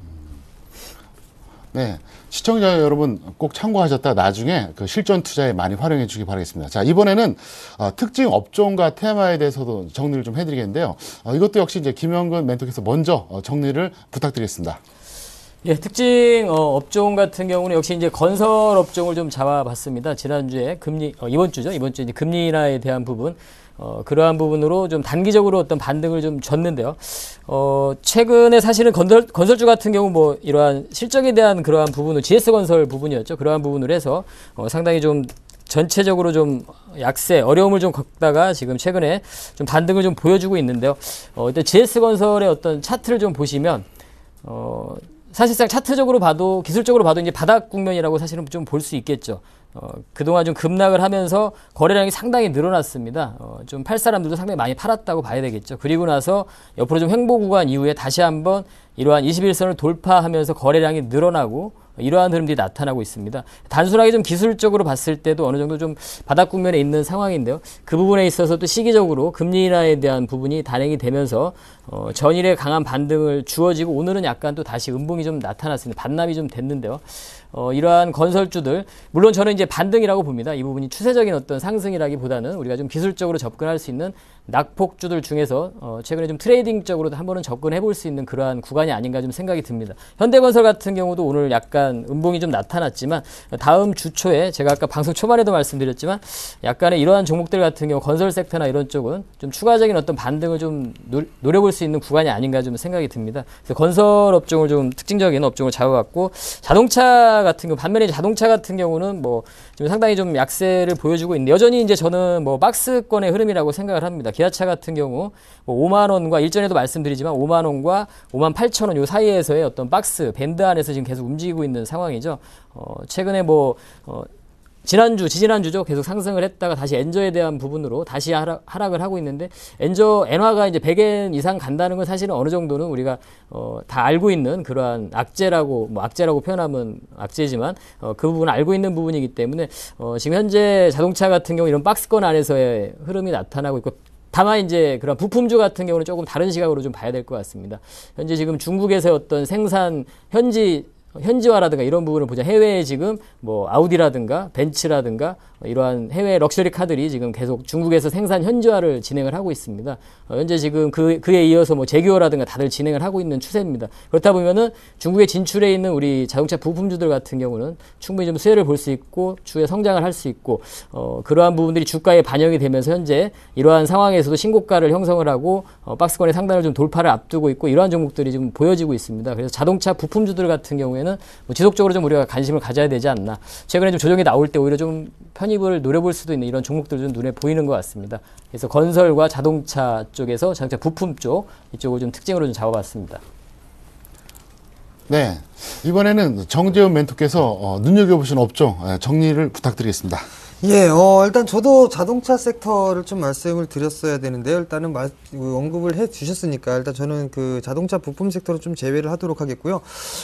[SPEAKER 1] 네, 시청자 여러분 꼭 참고하셨다 나중에 실전 투자에 많이 활용해 주기 바라겠습니다. 자, 이번에는 특징 업종과 테마에 대해서도 정리를 좀 해드리겠는데요. 이것도 역시 이제 김영근 멘토께서 먼저 정리를 부탁드리겠습니다.
[SPEAKER 3] 예, 특징 업종 같은 경우는 역시 이제 건설 업종을 좀 잡아봤습니다. 지난주에 이번 주죠. 이번 주에 이제 금리 인하에 대한 부분. 그러한 부분으로 좀 단기적으로 어떤 반등을 좀 줬는데요. 최근에 사실은 건설주 같은 경우 이러한 실적에 대한 그러한 부분을 GS건설 부분이었죠. 그러한 부분을 해서 상당히 좀 전체적으로 좀 약세, 어려움을 좀 겪다가 지금 최근에 좀 반등을 좀 보여주고 있는데요. 일단 GS건설의 어떤 차트를 좀 보시면, 사실상 차트적으로 봐도, 기술적으로 봐도 이제 바닥 국면이라고 사실은 좀 볼 수 있겠죠. 그동안 좀 급락을 하면서 거래량이 상당히 늘어났습니다. 좀 팔 사람들도 상당히 많이 팔았다고 봐야 되겠죠. 그리고 나서 옆으로 좀 횡보 구간 이후에 다시 한번 이러한 21선을 돌파하면서 거래량이 늘어나고 이러한 흐름들이 나타나고 있습니다. 단순하게 좀 기술적으로 봤을 때도 어느 정도 좀 바닥 국면에 있는 상황인데요. 그 부분에 있어서 또 시기적으로 금리 인하에 대한 부분이 단행이 되면서 전일에 강한 반등을 주어지고 오늘은 약간 또 다시 음봉이 좀 나타났습니다. 반납이 좀 됐는데요. 이러한 건설주들, 물론 저는 이제 반등이라고 봅니다. 이 부분이 추세적인 어떤 상승이라기보다는 우리가 좀 기술적으로 접근할 수 있는 낙폭주들 중에서 최근에 좀 트레이딩적으로도 한 번은 접근해 볼 수 있는 그러한 구간이 아닌가 좀 생각이 듭니다. 현대건설 같은 경우도 오늘 약간 음봉이 좀 나타났지만 다음 주 초에 제가 아까 방송 초반에도 말씀드렸지만 약간의 이러한 종목들 같은 경우 건설 섹터나 이런 쪽은 좀 추가적인 어떤 반등을 좀 노려볼 수 있는 구간이 아닌가 좀 생각이 듭니다. 그래서 건설 업종을 좀 특징적인 업종을 잡아갖고 자동차 같은 경우 반면에 자동차 같은 경우는 뭐 지금 상당히 좀 약세를 보여주고 있는데 여전히 이제 저는 뭐 박스권의 흐름이라고 생각을 합니다. 기아차 같은 경우 뭐 5만 원과 일전에도 말씀드리지만 5만 원과 5만 8천 원 요 사이에서의 어떤 박스 밴드 안에서 지금 계속 움직이고 있는 상황이죠. 최근에 지지난주죠. 계속 상승을 했다가 다시 엔저에 대한 부분으로 다시 하락을 하고 있는데, 엔화가 이제 100엔 이상 간다는 건 사실은 어느 정도는 우리가, 다 알고 있는 그러한 악재라고 표현하면 악재지만, 그 부분은 알고 있는 부분이기 때문에, 지금 현재 자동차 같은 경우 이런 박스권 안에서의 흐름이 나타나고 있고, 다만 이제 그런 부품주 같은 경우는 조금 다른 시각으로 좀 봐야 될 것 같습니다. 현재 지금 중국에서의 어떤 생산 현지화라든가 이런 부분을 보자. 해외에 지금 뭐 아우디라든가 벤츠라든가 이러한 해외 럭셔리 카들이 지금 계속 중국에서 생산 현지화를 진행을 하고 있습니다. 현재 지금 그에 이어서 뭐 제규어라든가 다들 진행을 하고 있는 추세입니다. 그렇다 보면은 중국에 진출해 있는 우리 자동차 부품주들 같은 경우는 충분히 좀 수혜를 볼 수 있고 추후에 성장을 할 수 있고 그러한 부분들이 주가에 반영이 되면서 현재 이러한 상황에서도 신고가를 형성을 하고 박스권의 상단을 좀 돌파를 앞두고 있고 이러한 종목들이 좀 보여지고 있습니다. 그래서 자동차 부품주들 같은 경우에는 뭐 지속적으로 좀 우리가 관심을 가져야 되지 않나. 최근에 좀 조정이 나올 때 오히려 좀 편입을 노려볼 수도 있는 이런 종목들 좀 눈에 보이는 것 같습니다. 그래서 건설과 자동차 쪽에서 자동차 부품 쪽 이쪽을 좀 특징으로 좀 잡아봤습니다.
[SPEAKER 1] 네, 이번에는 정재훈 멘토께서 눈여겨보신 업종 정리를 부탁드리겠습니다.
[SPEAKER 4] 예, 일단 저도 자동차 섹터를 좀 말씀을 드렸어야 되는데요. 일단은 언급을 해 주셨으니까 일단 저는 그 자동차 부품 섹터를 좀 제외를 하도록 하겠고요.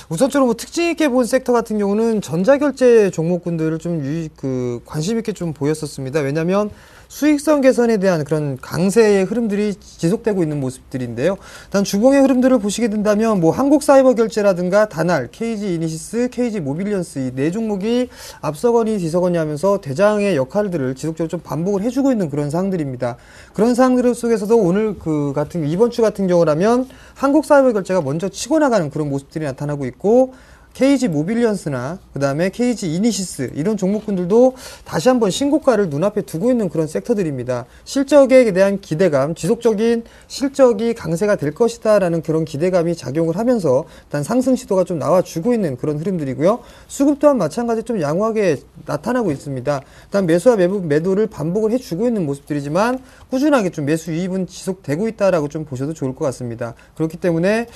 [SPEAKER 4] 우선적으로 뭐 특징 있게 본 섹터 같은 경우는 전자결제 종목군들을 좀 관심 있게 좀 보였었습니다. 왜냐면 수익성 개선에 대한 그런 강세의 흐름들이 지속되고 있는 모습들인데요. 일단 주봉의 흐름들을 보시게 된다면 뭐 한국사이버결제라든가 다날, KG 이니시스, KG모빌리언스 이 네 종목이 앞서거니 뒤서거니 하면서 대장의 역할들을 지속적으로 좀 반복을 해주고 있는 그런 사항들입니다. 그런 사항들 속에서도 오늘 이번 주 같은 경우라면 한국사이버결제가 먼저 치고 나가는 그런 모습들이 나타나고 있고 KG모빌리언스나 그 다음에 KG이니시스 이런 종목군들도 다시 한번 신고가를 눈앞에 두고 있는 그런 섹터들입니다. 실적에 대한 기대감, 지속적인 실적이 강세가 될 것이다 라는 그런 기대감이 작용을 하면서 일단 상승 시도가 좀 나와주고 있는 그런 흐름들이고요. 수급 또한 마찬가지로 좀 양호하게 나타나고 있습니다. 일단 매수와 매도를 반복을 해주고 있는 모습들이지만 꾸준하게 좀 매수 유입은 지속되고 있다라고 좀 보셔도 좋을 것 같습니다. 그렇기 때문에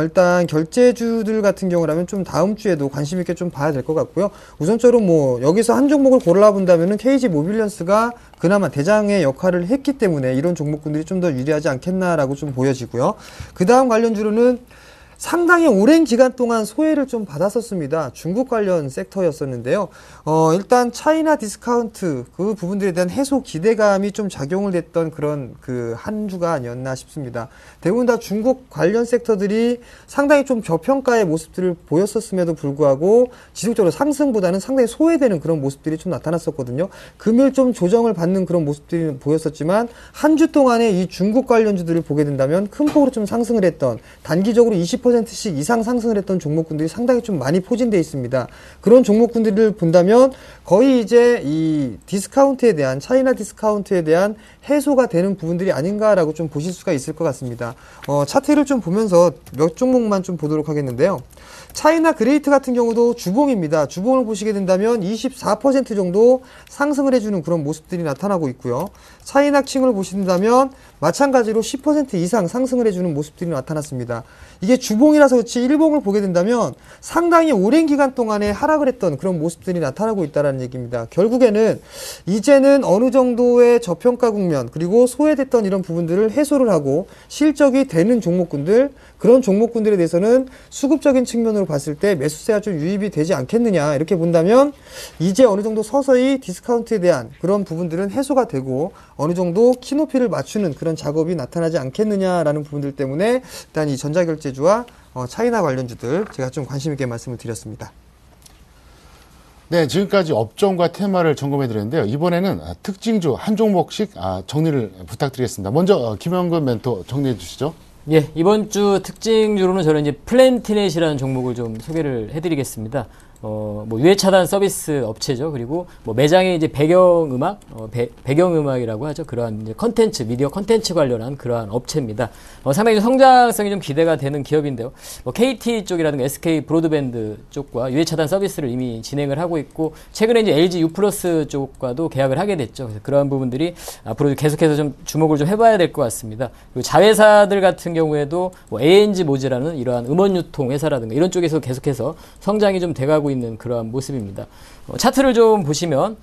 [SPEAKER 4] 일단 결제주들 같은 경우라면 좀 다음 주에도 관심 있게 좀 봐야 될 것 같고요. 우선적으로 뭐 여기서 한 종목을 골라본다면은 KG모빌리언스가 그나마 대장의 역할을 했기 때문에 이런 종목군들이 좀 더 유리하지 않겠나라고 좀 보여지고요. 그 다음 관련주로는 상당히 오랜 기간 동안 소외를 좀 받았었습니다. 중국 관련 섹터였었는데요. 일단 차이나 디스카운트 그 부분들에 대한 해소 기대감이 좀 작용을 했던 그런 한 주가 아니었나 싶습니다. 대부분 다 중국 관련 섹터들이 상당히 좀 저평가의 모습들을 보였었음에도 불구하고 지속적으로 상승보다는 상당히 소외되는 그런 모습들이 좀 나타났었거든요. 금일 좀 조정을 받는 그런 모습들이 보였었지만 한 주 동안에 이 중국 관련주들을 보게 된다면 큰 폭으로 좀 상승을 했던 단기적으로 20%씩 이상 상승을 했던 종목군들이 상당히 좀 많이 포진되어 있습니다. 그런 종목군들을 본다면 거의 이제 이 디스카운트에 대한 차이나 디스카운트에 대한 해소가 되는 부분들이 아닌가라고 좀 보실 수가 있을 것 같습니다. 차트를 좀 보면서 몇 종목만 좀 보도록 하겠는데요. 차이나 그레이트 같은 경우도 주봉입니다. 주봉을 보시게 된다면 24% 정도 상승을 해주는 그런 모습들이 나타나고 있고요. 차이나칭을 보신다면 마찬가지로 10% 이상 상승을 해주는 모습들이 나타났습니다. 이게 주봉이라서 그렇지 일봉을 보게 된다면 상당히 오랜 기간 동안에 하락을 했던 그런 모습들이 나타나고 있다는 얘기입니다. 결국에는 이제는 어느 정도의 저평가 국면 그리고 소외됐던 이런 부분들을 해소를 하고 실적이 되는 종목군들 그런 종목군들에 대해서는 수급적인 측면으로 봤을 때 매수세가 좀 유입이 되지 않겠느냐 이렇게 본다면 이제 어느 정도 서서히 디스카운트에 대한 그런 부분들은 해소가 되고 어느 정도 키높이를 맞추는 그런 작업이 나타나지 않겠느냐라는 부분들 때문에 일단 이 전자결제주와 차이나 관련주들 제가 좀 관심 있게 말씀을 드렸습니다.
[SPEAKER 1] 네, 지금까지 업종과 테마를 점검해 드렸는데요. 이번에는 특징주 한 종목씩 정리를 부탁드리겠습니다. 먼저 김영근 멘토 정리해 주시죠.
[SPEAKER 3] 예, 이번 주 특징주로는 저는 이제 플랜티넷이라는 종목을 좀 소개를 해드리겠습니다. 뭐 유해 차단 서비스 업체죠. 그리고 뭐 매장에 이제 배경음악, 배경음악이라고 하죠. 그러한 이제 컨텐츠, 미디어 컨텐츠 관련한 그러한 업체입니다. 상당히 좀 성장성이 좀 기대가 되는 기업인데요. 뭐 KT 쪽이라든가 SK 브로드밴드 쪽과 유해 차단 서비스를 이미 진행을 하고 있고, 최근에 이제 LG U+ 쪽과도 계약을 하게 됐죠. 그래서 그러한 부분들이 앞으로 계속해서 좀 주목을 좀 해봐야 될 것 같습니다. 그리고 자회사들 같은 경우에도 뭐 ANG 모즈라는 이러한 음원 유통 회사라든가 이런 쪽에서 계속해서 성장이 좀 돼가고 있는 그러한 모습입니다. 차트를 좀 보시면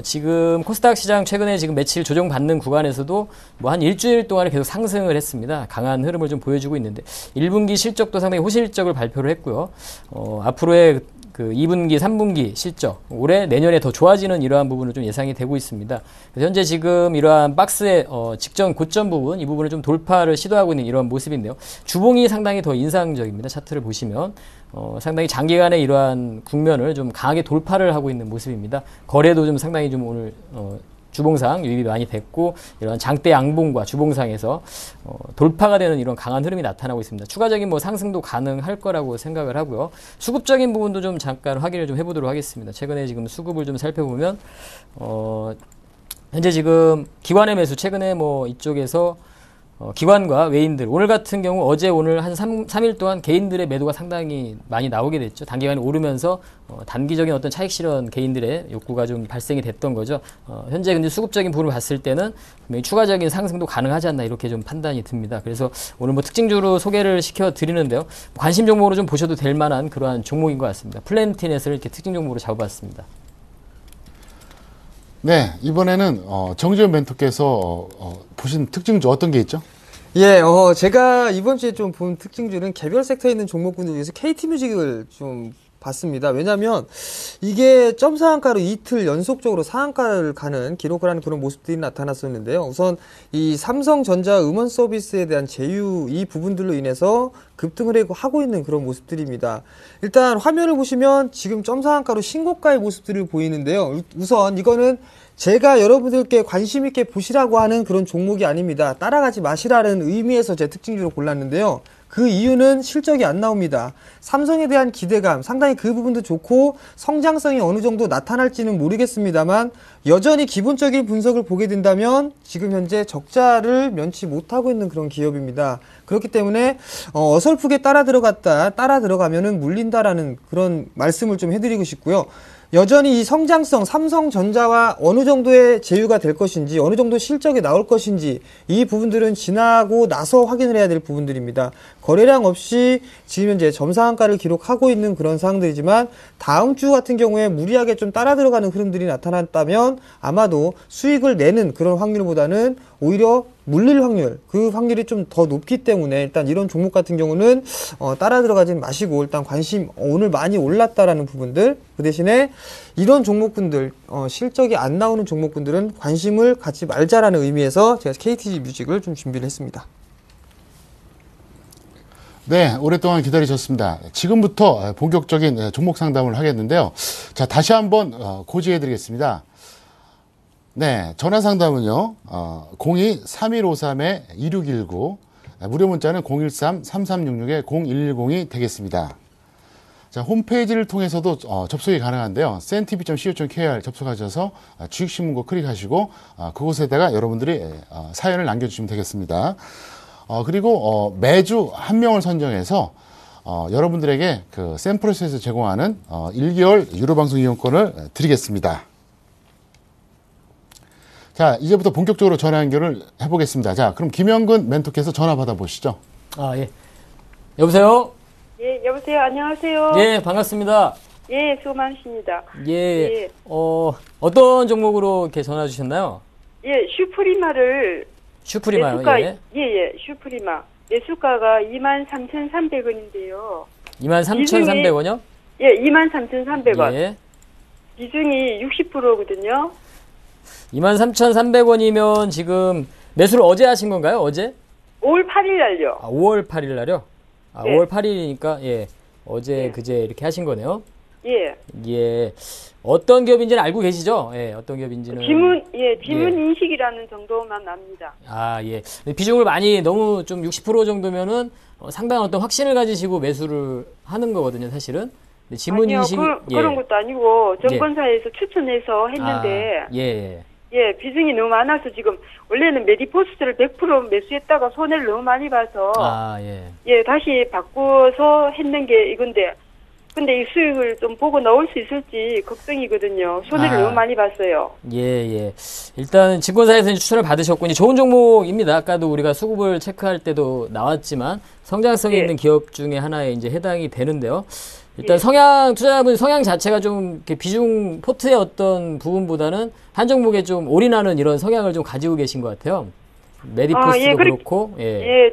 [SPEAKER 3] 지금 코스닥 시장 최근에 지금 며칠 조정받는 구간에서도 뭐 한 일주일 동안에 계속 상승을 했습니다. 강한 흐름을 좀 보여주고 있는데 1분기 실적도 상당히 호실적을 발표를 했고요. 앞으로의 그 2분기, 3분기 실적, 올해 내년에 더 좋아지는 이러한 부분을 좀 예상이 되고 있습니다. 그래서 현재 지금 이러한 박스의 직전 고점 부분, 이 부분을 좀 돌파를 시도하고 있는 이러한 모습인데요. 주봉이 상당히 더 인상적입니다. 차트를 보시면 상당히 장기간의 이러한 국면을 좀 강하게 돌파를 하고 있는 모습입니다. 거래도 좀 상당히 좀 오늘 주봉상 유입이 많이 됐고, 이런 장대 양봉과 주봉상에서 돌파가 되는 이런 강한 흐름이 나타나고 있습니다. 추가적인 뭐 상승도 가능할 거라고 생각을 하고요. 수급적인 부분도 좀 잠깐 확인을 좀 해보도록 하겠습니다. 최근에 지금 수급을 좀 살펴보면 현재 지금 기관의 매수, 최근에 뭐 이쪽에서 기관과 외인들, 오늘 같은 경우 어제 오늘 한 3일 동안 개인들의 매도가 상당히 많이 나오게 됐죠. 단기간에 오르면서 단기적인 어떤 차익 실현 개인들의 욕구가 좀 발생이 됐던 거죠. 현재 근데 수급적인 부분을 봤을 때는 분명히 추가적인 상승도 가능하지 않나 이렇게 좀 판단이 듭니다. 그래서 오늘 뭐 특징주로 소개를 시켜 드리는데요. 관심 종목으로 좀 보셔도 될 만한 그러한 종목인 것 같습니다. 플랜티넷을 이렇게 특징 종목으로 잡아봤습니다.
[SPEAKER 1] 네, 이번에는 정지현 멘토께서 보신 특징주 어떤 게 있죠?
[SPEAKER 4] 예, 제가 이번 주에 좀 본 특징주는 개별 섹터에 있는 종목군들 위해서 KT뮤직을 좀 봤습니다. 왜냐면 이게 점 상한가로 이틀 연속적으로 상한가를 가는 기록을 하는 그런 모습들이 나타났었는데요. 우선 이 삼성전자 음원 서비스에 대한 제휴 이 부분들로 인해서 급등을 하고 있는 그런 모습들입니다. 일단 화면을 보시면 지금 점 상한가로 신고가의 모습들을 보이는데요. 우선 이거는 제가 여러분들께 관심 있게 보시라고 하는 그런 종목이 아닙니다. 따라가지 마시라는 의미에서 제 특징주로 골랐는데요. 그 이유는 실적이 안 나옵니다. 삼성에 대한 기대감, 상당히 그 부분도 좋고 성장성이 어느 정도 나타날지는 모르겠습니다만 여전히 기본적인 분석을 보게 된다면 지금 현재 적자를 면치 못하고 있는 그런 기업입니다. 그렇기 때문에 어설프게 따라 들어가면은 물린다라는 그런 말씀을 좀 해드리고 싶고요. 여전히 이 성장성, 삼성전자와 어느 정도의 제휴가 될 것인지, 어느 정도 실적이 나올 것인지, 이 부분들은 지나고 나서 확인을 해야 될 부분들입니다. 거래량 없이 지금 현재 점상한가를 기록하고 있는 그런 상황들이지만, 다음 주 같은 경우에 무리하게 좀 따라 들어가는 흐름들이 나타났다면, 아마도 수익을 내는 그런 확률보다는 오히려 물릴 확률, 그 확률이 좀 더 높기 때문에 일단 이런 종목 같은 경우는 따라 들어가지는 마시고 일단 관심 오늘 많이 올랐다라는 부분들, 그 대신에 이런 종목군들 실적이 안 나오는 종목군들은 관심을 갖지 말자라는 의미에서 제가 KT뮤직을 좀 준비를 했습니다.
[SPEAKER 1] 네, 오랫동안 기다리셨습니다. 지금부터 본격적인 종목 상담을 하겠는데요. 자, 다시 한번 고지해 드리겠습니다. 네, 전화 상담은요, 02-3153-2619, 무료 문자는 013-3366-0110이 되겠습니다. 자, 홈페이지를 통해서도 접속이 가능한데요. cntv.co.kr 접속하셔서 주식신문고 클릭하시고, 그곳에다가 여러분들이 사연을 남겨주시면 되겠습니다. 그리고 매주 한 명을 선정해서 여러분들에게 그 샘플에서 제공하는 1개월 유료방송 이용권을 드리겠습니다. 자, 이제부터 본격적으로 전화 연결을 해보겠습니다. 자, 그럼 김영근 멘토께서 전화 받아보시죠.
[SPEAKER 3] 예. 여보세요?
[SPEAKER 5] 예, 여보세요. 안녕하세요.
[SPEAKER 3] 예, 반갑습니다.
[SPEAKER 5] 예, 수고 많으십니다.
[SPEAKER 3] 예. 어떤 종목으로 이렇게 전화 주셨나요?
[SPEAKER 5] 예, 슈프리마를
[SPEAKER 3] 슈프리마요.
[SPEAKER 5] 매수가,
[SPEAKER 3] 예.
[SPEAKER 5] 슈프리마. 매수가가 23,300원인데요.
[SPEAKER 3] 23,300원이요?
[SPEAKER 5] 예, 23,300원.
[SPEAKER 3] 예.
[SPEAKER 5] 비중이 60%거든요.
[SPEAKER 3] 23,300원이면 지금 매수를 어제 하신 건가요? 어제?
[SPEAKER 5] 5월 8일 날요.
[SPEAKER 3] 5월 8일 날요?
[SPEAKER 5] 네.
[SPEAKER 3] 5월 8일이니까, 예. 어제,
[SPEAKER 5] 네.
[SPEAKER 3] 그제 이렇게 하신 거네요.
[SPEAKER 5] 예.
[SPEAKER 3] 예. 어떤 기업인지는 알고 계시죠? 예, 어떤 기업인지는.
[SPEAKER 5] 지문 인식이라는 정도만 압니다.
[SPEAKER 3] 아, 예. 비중을 많이 너무 좀 60% 정도면은 상당한 어떤 확신을 가지시고 매수를 하는 거거든요, 사실은. 지문
[SPEAKER 5] 아니요,
[SPEAKER 3] 인식
[SPEAKER 5] 그런 것도 아니고 정권사에서 추천해서 했는데 예, 비중이 너무 많아서 지금 원래는 메디포스트를 100% 매수했다가 손해를 너무 많이 봐서 예, 다시 바꿔서 했는 게 이건데 근데 이 수익을 좀 보고 나올 수 있을지 걱정이거든요. 손해를 너무 많이 봤어요.
[SPEAKER 3] 예. 일단 증권사에서 추천을 받으셨고 이제 좋은 종목입니다. 아까도 우리가 수급을 체크할 때도 나왔지만 성장성이 있는 기업 중에 하나에 이제 해당이 되는데요. 일단 투자자분 성향 자체가 좀 이렇게 비중 포트의 어떤 부분보다는 한 종목에 좀 올인하는 이런 성향을 좀 가지고 계신 것 같아요. 메디포스도 그렇고,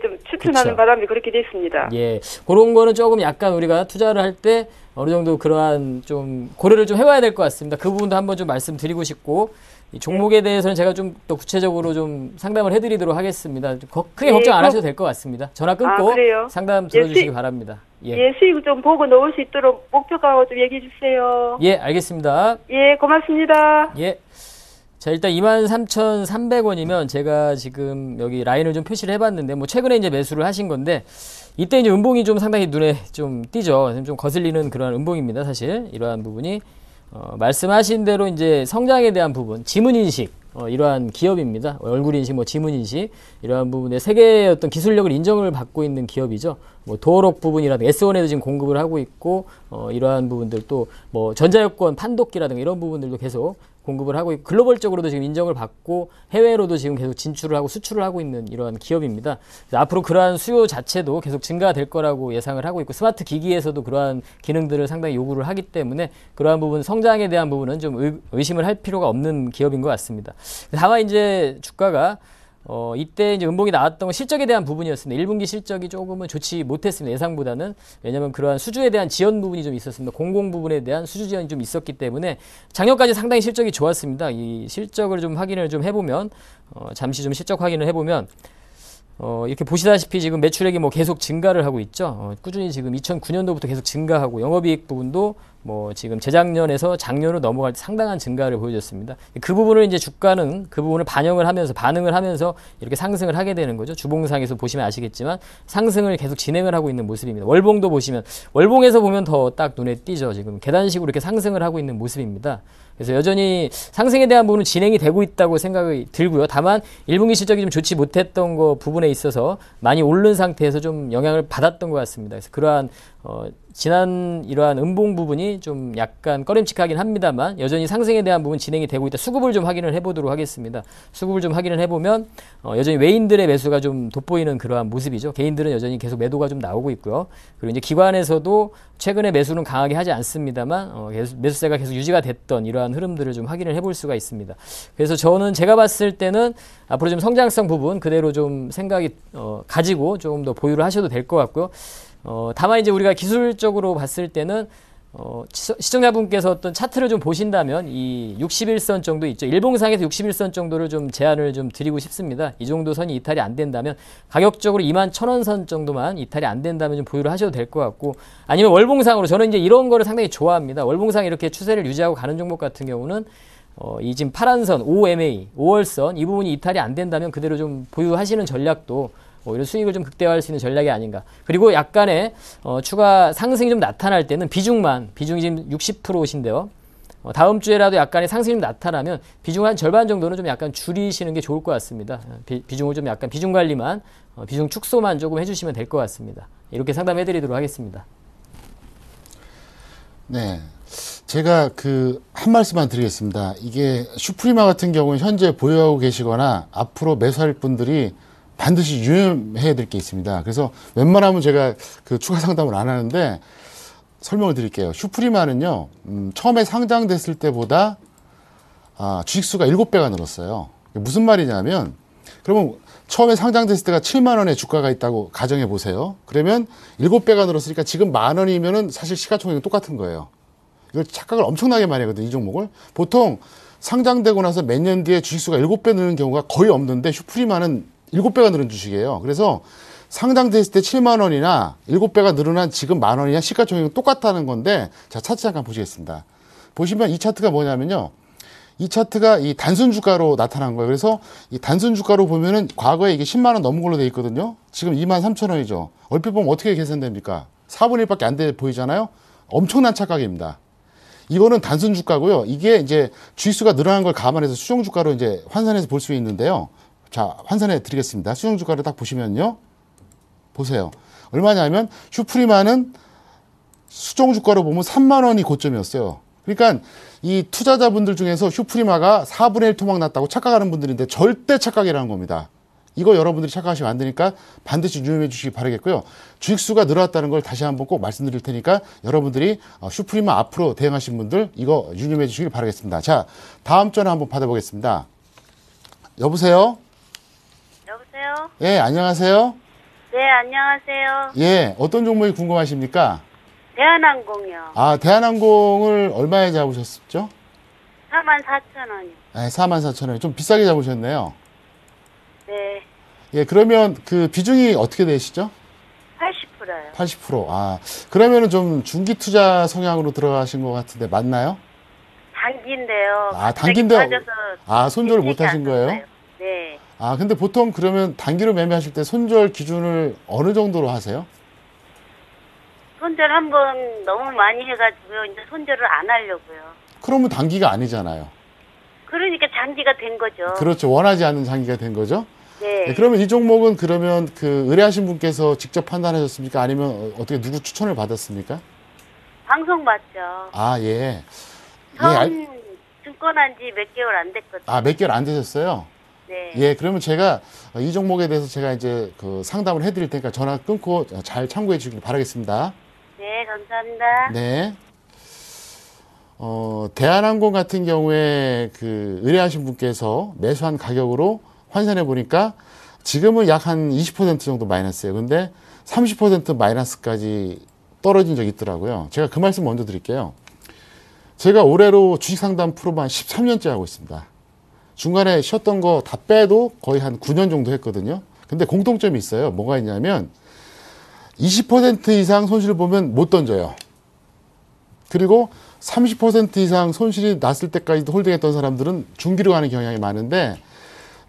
[SPEAKER 5] 좀 추천하는 바람에 그렇게 됐습니다.
[SPEAKER 3] 예, 그런 거는 조금 약간 우리가 투자를 할 때 어느 정도 그러한 좀 고려를 좀 해봐야 될 것 같습니다. 그 부분도 한번 좀 말씀드리고 싶고, 이 종목에 대해서는 제가 좀 더 구체적으로 좀 상담을 해드리도록 하겠습니다. 크게 걱정 안 하셔도 될 것 같습니다. 전화 끊고 상담 들어주시기 바랍니다.
[SPEAKER 5] 수익 좀 보고 넣을 수 있도록 목표가 좀 얘기해 주세요.
[SPEAKER 3] 예, 알겠습니다.
[SPEAKER 5] 예, 고맙습니다.
[SPEAKER 3] 예. 자, 일단 23,300원이면 제가 지금 여기 라인을 좀 표시를 해봤는데, 뭐 최근에 이제 매수를 하신 건데, 이때 이제 음봉이 좀 상당히 눈에 좀 띄죠. 좀 거슬리는 그런 음봉입니다, 사실. 이러한 부분이. 말씀하신 대로 이제 성장에 대한 부분, 지문인식, 이러한 기업입니다. 얼굴인식, 지문인식, 이러한 부분에 세계의 어떤 기술력을 인정을 받고 있는 기업이죠. 도어록 부분이라든가 S1에도 지금 공급을 하고 있고, 이러한 부분들 또, 전자여권 판독기라든가 이런 부분들도 계속 공급을 하고 있고, 글로벌적으로도 지금 인정을 받고, 해외로도 지금 계속 진출을 하고 수출을 하고 있는 이러한 기업입니다. 앞으로 그러한 수요 자체도 계속 증가될 거라고 예상을 하고 있고, 스마트 기기에서도 그러한 기능들을 상당히 요구를 하기 때문에, 그러한 부분, 성장에 대한 부분은 좀 의심을 할 필요가 없는 기업인 것 같습니다. 다만 이제 주가가 이때 이제 음봉이 나왔던 건 실적에 대한 부분이었습니다. 1분기 실적이 조금은 좋지 못했습니다. 예상보다는. 왜냐하면 그러한 수주에 대한 지연 부분이 좀 있었습니다. 공공 부분에 대한 수주 지연이 좀 있었기 때문에 작년까지 상당히 실적이 좋았습니다. 이 실적을 좀 확인을 좀 해보면 잠시 좀 실적 확인을 해보면 이렇게 보시다시피 지금 매출액이 계속 증가를 하고 있죠. 꾸준히 지금 2009년도부터 계속 증가하고 영업이익 부분도 지금 재작년에서 작년으로 넘어갈 때 상당한 증가를 보여줬습니다. 그 부분을 이제 주가는 그 부분을 반응을 하면서 이렇게 상승을 하게 되는 거죠. 주봉상에서 보시면 아시겠지만 상승을 계속 진행을 하고 있는 모습입니다. 월봉도 보시면 월봉에서 보면 더 딱 눈에 띄죠. 지금 계단식으로 이렇게 상승을 하고 있는 모습입니다. 그래서 여전히 상승에 대한 부분은 진행이 되고 있다고 생각이 들고요. 다만 1분기 실적이 좀 좋지 못했던 거 부분에 있어서 많이 오른 상태에서 좀 영향을 받았던 것 같습니다. 그래서 그러한 지난 이러한 음봉 부분이 좀 약간 꺼림칙하긴 합니다만 여전히 상승에 대한 부분 진행이 되고 있다. 수급을 좀 확인을 해보도록 하겠습니다. 수급을 좀 확인을 해보면 여전히 외인들의 매수가 좀 돋보이는 그러한 모습이죠. 개인들은 여전히 계속 매도가 좀 나오고 있고요. 그리고 이제 기관에서도 최근에 매수는 강하게 하지 않습니다만 매수세가 계속 유지가 됐던 이러한 흐름들을 좀 확인을 해볼 수가 있습니다. 그래서 저는 제가 봤을 때는 앞으로 좀 성장성 부분 그대로 좀 생각이 가지고 조금 더 보유를 하셔도 될 것 같고요. 다만 이제 우리가 기술적으로 봤을 때는 시청자분께서 어떤 차트를 좀 보신다면 이 61선 정도 있죠. 일봉상에서 61선 정도를 좀 제안을 좀 드리고 싶습니다. 이 정도 선이 이탈이 안 된다면 가격적으로 21,000원 선 정도만 이탈이 안 된다면 좀 보유를 하셔도 될 것 같고 아니면 월봉상으로 저는 이제 이런 거를 상당히 좋아합니다. 월봉상 이렇게 추세를 유지하고 가는 종목 같은 경우는 이 지금 파란 선, OMA, 5월선 이 부분이 이탈이 안 된다면 그대로 좀 보유하시는 전략도 이런 수익을 좀 극대화할 수 있는 전략이 아닌가. 그리고 약간의 추가 상승이 좀 나타날 때는 비중이 지금 60%신데요. 다음 주에라도 약간의 상승이 좀 나타나면 비중 한 절반 정도는 좀 약간 줄이시는 게 좋을 것 같습니다. 비중을 좀 약간 비중 관리만, 비중 축소만 조금 해주시면 될 것 같습니다. 이렇게 상담해드리도록 하겠습니다.
[SPEAKER 1] 네. 제가 한 말씀만 드리겠습니다. 이게 슈프리마 같은 경우는 현재 보유하고 계시거나 앞으로 매수할 분들이 반드시 유념해야 될 게 있습니다. 그래서 웬만하면 제가 추가 상담을 안 하는데 설명을 드릴게요. 슈프리마는요, 처음에 상장됐을 때보다 주식수가 7배가 늘었어요. 무슨 말이냐면, 그러면 처음에 상장됐을 때가 7만원의 주가가 있다고 가정해 보세요. 그러면 7배가 늘었으니까 지금 만원이면은 사실 시가총액은 똑같은 거예요. 이걸 착각을 엄청나게 많이 하거든요, 이 종목을. 보통 상장되고 나서 몇 년 뒤에 주식수가 7배 느는 경우가 거의 없는데 슈프리마는 7배가 늘은 주식이에요. 그래서 상장됐을 때 7만 원이나 7배가 늘어난 지금 만 원이나 시가총액은 똑같다는 건데, 자, 차트 잠깐 보시겠습니다. 보시면 이 차트가 뭐냐면요. 이 차트가 이 단순 주가로 나타난 거예요. 그래서 이 단순 주가로 보면은 과거에 이게 10만 원 넘은 걸로 돼 있거든요. 지금 2만 3천 원이죠. 얼핏 보면 어떻게 계산됩니까? 4분의 1밖에 안 돼 보이잖아요. 엄청난 착각입니다. 이거는 단순 주가고요. 이게 이제 주식수가 늘어난 걸 감안해서 수정 주가로 이제 환산해서 볼 수 있는데요. 자, 환산해 드리겠습니다. 수정 주가를 딱 보시면요. 보세요. 얼마냐면 슈프리마는 수정 주가로 보면 3만 원이 고점이었어요. 그러니까 이 투자자분들 중에서 슈프리마가 4분의 1 토막 났다고 착각하는 분들인데 절대 착각이라는 겁니다. 이거 여러분들이 착각하시면 안 되니까 반드시 유념해 주시기 바라겠고요. 주식수가 늘어났다는 걸 다시 한번 꼭 말씀드릴 테니까 여러분들이 슈프리마 앞으로 대응하신 분들 이거 유념해 주시길 바라겠습니다. 자, 다음 전화 한번 받아보겠습니다. 여보세요?
[SPEAKER 6] 여보세요?
[SPEAKER 1] 예, 안녕하세요?
[SPEAKER 6] 네, 안녕하세요.
[SPEAKER 1] 예, 어떤 종목이 궁금하십니까?
[SPEAKER 6] 대한항공이요.
[SPEAKER 1] 아, 대한항공을 얼마에 잡으셨죠?
[SPEAKER 6] 44,000원이요.
[SPEAKER 1] 네, 44,000원. 좀 비싸게 잡으셨네요.
[SPEAKER 6] 네,
[SPEAKER 1] 예, 그러면 그 비중이 어떻게 되시죠?
[SPEAKER 6] 80%요.
[SPEAKER 1] 80%. 아, 그러면은 좀 중기 투자 성향으로 들어가신 것 같은데 맞나요?
[SPEAKER 6] 단기인데요.
[SPEAKER 1] 아,
[SPEAKER 6] 갑자기
[SPEAKER 1] 단기인데,
[SPEAKER 6] 빠져서
[SPEAKER 1] 아, 손절을 못
[SPEAKER 6] 일찍이
[SPEAKER 1] 하신
[SPEAKER 6] 안
[SPEAKER 1] 거예요?
[SPEAKER 6] 썼어요. 네.
[SPEAKER 1] 아, 근데 보통 그러면 단기로 매매하실 때 손절 기준을 어느 정도로 하세요?
[SPEAKER 6] 손절 한번 너무 많이 해가지고요. 이제 손절을 안 하려고요.
[SPEAKER 1] 그러면 단기가 아니잖아요.
[SPEAKER 6] 그러니까 장기가 된 거죠.
[SPEAKER 1] 그렇죠. 원하지 않는 장기가 된 거죠.
[SPEAKER 6] 네.
[SPEAKER 1] 네, 그러면 이 종목은 그러면 그 의뢰하신 분께서 직접 판단하셨습니까? 아니면 어떻게 누구 추천을 받았습니까?
[SPEAKER 6] 방송 봤죠.
[SPEAKER 1] 아, 예.
[SPEAKER 6] 처음 증권한 지 몇 개월 안 됐거든요.
[SPEAKER 1] 아, 몇 개월 안 되셨어요?
[SPEAKER 6] 네.
[SPEAKER 1] 예, 그러면 제가 이 종목에 대해서 제가 이제 그 상담을 해드릴 테니까 전화 끊고 잘 참고해 주길 바라겠습니다.
[SPEAKER 6] 네, 감사합니다.
[SPEAKER 1] 네. 대한항공 같은 경우에 그 의뢰하신 분께서 매수한 가격으로 환산해 보니까 지금은 약 한 20% 정도 마이너스예요. 근데 30% 마이너스까지 떨어진 적이 있더라고요. 제가 그 말씀 먼저 드릴게요. 제가 올해로 주식상담 프로만 13년째 하고 있습니다. 중간에 쉬었던 거 다 빼도 거의 한 9년 정도 했거든요. 근데 공통점이 있어요. 뭐가 있냐면 20% 이상 손실을 보면 못 던져요. 그리고 30% 이상 손실이 났을 때까지도 홀딩했던 사람들은 중기로 가는 경향이 많은데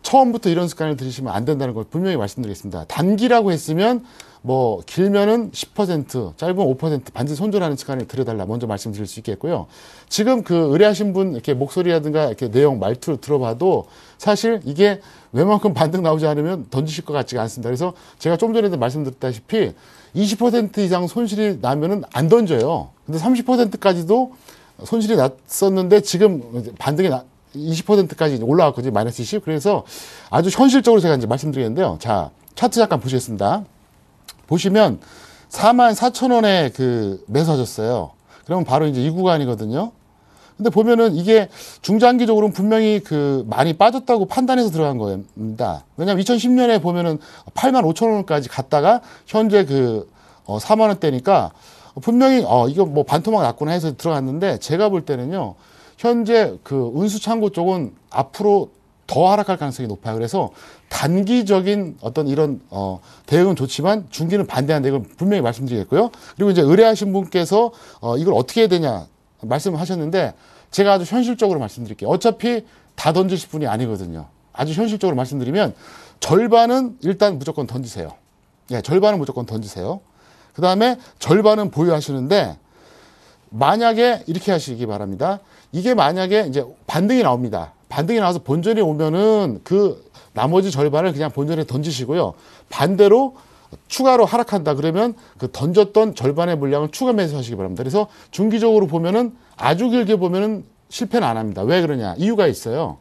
[SPEAKER 1] 처음부터 이런 습관을 들이시면 안 된다는 걸 분명히 말씀드리겠습니다. 단기라고 했으면 뭐 길면은 10%, 짧으면 5% 반드시 손절하는 습관을 들여달라 먼저 말씀드릴 수 있겠고요. 지금 그 의뢰하신 분 이렇게 목소리라든가 이렇게 내용 말투를 들어봐도 사실 이게 웬만큼 반등 나오지 않으면 던지실 것 같지가 않습니다. 그래서 제가 좀 전에도 말씀드렸다시피 20% 이상 손실이 나면은 안 던져요. 근데 30%까지도 손실이 났었는데 지금 반등이 20%까지 올라왔거든요. 마이너스 20. 그래서 아주 현실적으로 제가 이제 말씀드리겠는데요. 자, 차트 잠깐 보시겠습니다. 보시면 44,000원에 그 매수하셨어요. 그러면 바로 이제 이 구간이거든요. 근데 보면은 이게 중장기적으로는 분명히 그 많이 빠졌다고 판단해서 들어간 겁니다. 왜냐면 2010년에 보면은 85,000원까지 갔다가 현재 그 4만원대니까 분명히 이거 뭐 반토막 났구나 해서 들어갔는데 제가 볼 때는요. 현재 그 운수창고 쪽은 앞으로 더 하락할 가능성이 높아요. 그래서 단기적인 어떤 이런 대응은 좋지만 중기는 반대한다. 이걸 분명히 말씀드리겠고요. 그리고 이제 의뢰하신 분께서 이걸 어떻게 해야 되냐 말씀하셨는데 제가 아주 현실적으로 말씀드릴게요. 어차피 다 던지실 분이 아니거든요. 아주 현실적으로 말씀드리면 절반은 일단 무조건 던지세요. 예, 절반은 무조건 던지세요. 그 다음에 절반은 보유하시는데 만약에 이렇게 하시기 바랍니다. 이게 만약에 이제 반등이 나옵니다. 반등이 나와서 본전이 오면은 그 나머지 절반을 그냥 본전에 던지시고요. 반대로 추가로 하락한다 그러면 그 던졌던 절반의 물량을 추가 매수하시기 바랍니다. 그래서 중기적으로 보면은 아주 길게 보면은 실패는 안 합니다. 왜 그러냐? 이유가 있어요.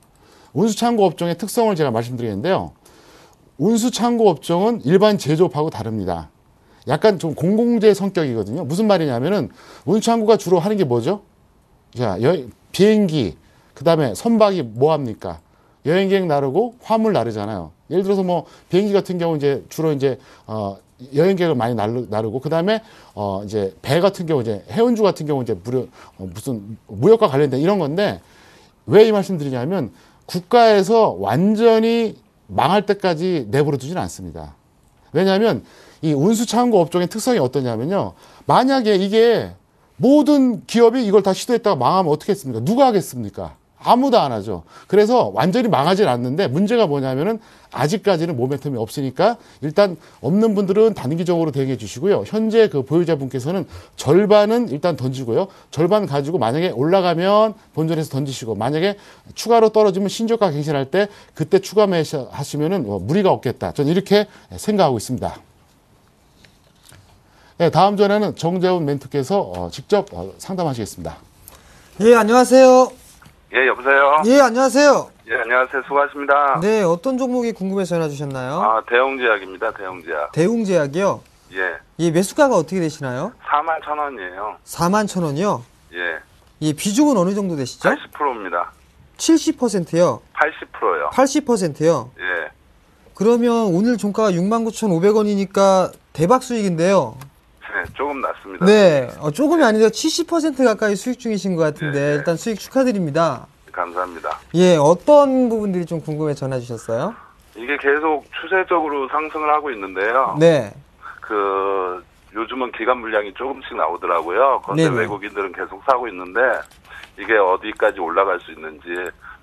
[SPEAKER 1] 운수창고 업종의 특성을 제가 말씀드리겠는데요. 운수창고 업종은 일반 제조업하고 다릅니다. 약간 좀 공공재 성격이거든요. 무슨 말이냐면은 운수창고가 주로 하는 게 뭐죠? 자, 비행기, 그 다음에 선박이 뭐 합니까? 여행객 나르고 화물 나르잖아요. 예를 들어서 뭐 비행기 같은 경우 이제 주로 이제 여행객을 많이 나르고 그 다음에 이제 배 같은 경우 이제 해운주 같은 경우 이제 무슨 무역과 관련된 이런 건데 왜 이 말씀 드리냐면 국가에서 완전히 망할 때까지 내버려 두지는 않습니다. 왜냐하면 이 운수차원고 업종의 특성이 어떠냐면요. 만약에 이게 모든 기업이 이걸 다 시도했다가 망하면 어떻게 했습니까? 누가 하겠습니까? 아무도 안 하죠. 그래서 완전히 망하진 않는데 문제가 뭐냐면은 아직까지는 모멘텀이 없으니까 일단 없는 분들은 단기적으로 대응해 주시고요. 현재 그 보유자분께서는 절반은 일단 던지고요. 절반 가지고 만약에 올라가면 본전에서 던지시고 만약에 추가로 떨어지면 신저가 갱신할 때 그때 추가 매수하시면은 무리가 없겠다. 저는 이렇게 생각하고 있습니다. 네, 다음 전에는 정재훈 멘토께서 직접 상담하시겠습니다.
[SPEAKER 4] 예, 안녕하세요.
[SPEAKER 7] 예, 여보세요?
[SPEAKER 4] 예, 안녕하세요.
[SPEAKER 7] 예, 안녕하세요. 수고하십니다.
[SPEAKER 4] 네, 어떤 종목이 궁금해서 전화 주셨나요?
[SPEAKER 7] 아, 대웅제약입니다. 대웅제약.
[SPEAKER 4] 대웅제약이요?
[SPEAKER 7] 예.
[SPEAKER 4] 예, 매수가가 어떻게 되시나요?
[SPEAKER 7] 41,000원이에요.
[SPEAKER 4] 41,000원이요?
[SPEAKER 7] 예.
[SPEAKER 4] 예, 비중은 어느 정도 되시죠?
[SPEAKER 7] 80%입니다.
[SPEAKER 4] 70%요?
[SPEAKER 7] 80%요.
[SPEAKER 4] 80%요?
[SPEAKER 7] 예.
[SPEAKER 4] 그러면 오늘 종가가 69,500원이니까 대박 수익인데요.
[SPEAKER 7] 네, 조금 낮습니다.
[SPEAKER 4] 네, 조금이 아니라 70% 가까이 수익 중이신 것 같은데
[SPEAKER 7] 예, 예.
[SPEAKER 4] 일단 수익 축하드립니다.
[SPEAKER 7] 감사합니다.
[SPEAKER 4] 예, 어떤 부분들이 좀 궁금해 전화 주셨어요?
[SPEAKER 7] 이게 계속 추세적으로 상승을 하고 있는데요.
[SPEAKER 4] 네.
[SPEAKER 7] 요즘은 기관 물량이 조금씩 나오더라고요. 그런데
[SPEAKER 4] 네네.
[SPEAKER 7] 외국인들은 계속 사고 있는데 이게 어디까지 올라갈 수 있는지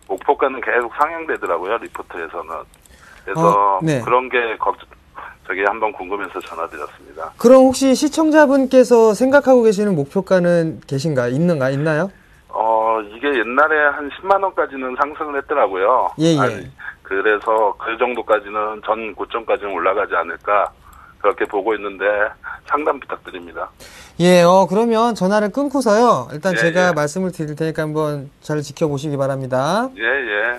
[SPEAKER 7] 목표가는 계속 상향되더라고요. 리포트에서는. 그래서
[SPEAKER 4] 네.
[SPEAKER 7] 그런 게 한번 궁금해서 전화드렸습니다.
[SPEAKER 4] 그럼 혹시 시청자분께서 생각하고 계시는 목표가는 있나요?
[SPEAKER 7] 이게 옛날에 한 10만 원까지는 상승을 했더라고요.
[SPEAKER 4] 예, 예.
[SPEAKER 7] 그래서 그 정도까지는 전 고점까지는 올라가지 않을까 그렇게 보고 있는데 상담 부탁드립니다.
[SPEAKER 4] 예, 그러면 전화를 끊고서요. 일단
[SPEAKER 7] 예,
[SPEAKER 4] 제가
[SPEAKER 7] 예.
[SPEAKER 4] 말씀을 드릴 테니까 한번 잘 지켜보시기 바랍니다.
[SPEAKER 7] 예, 예.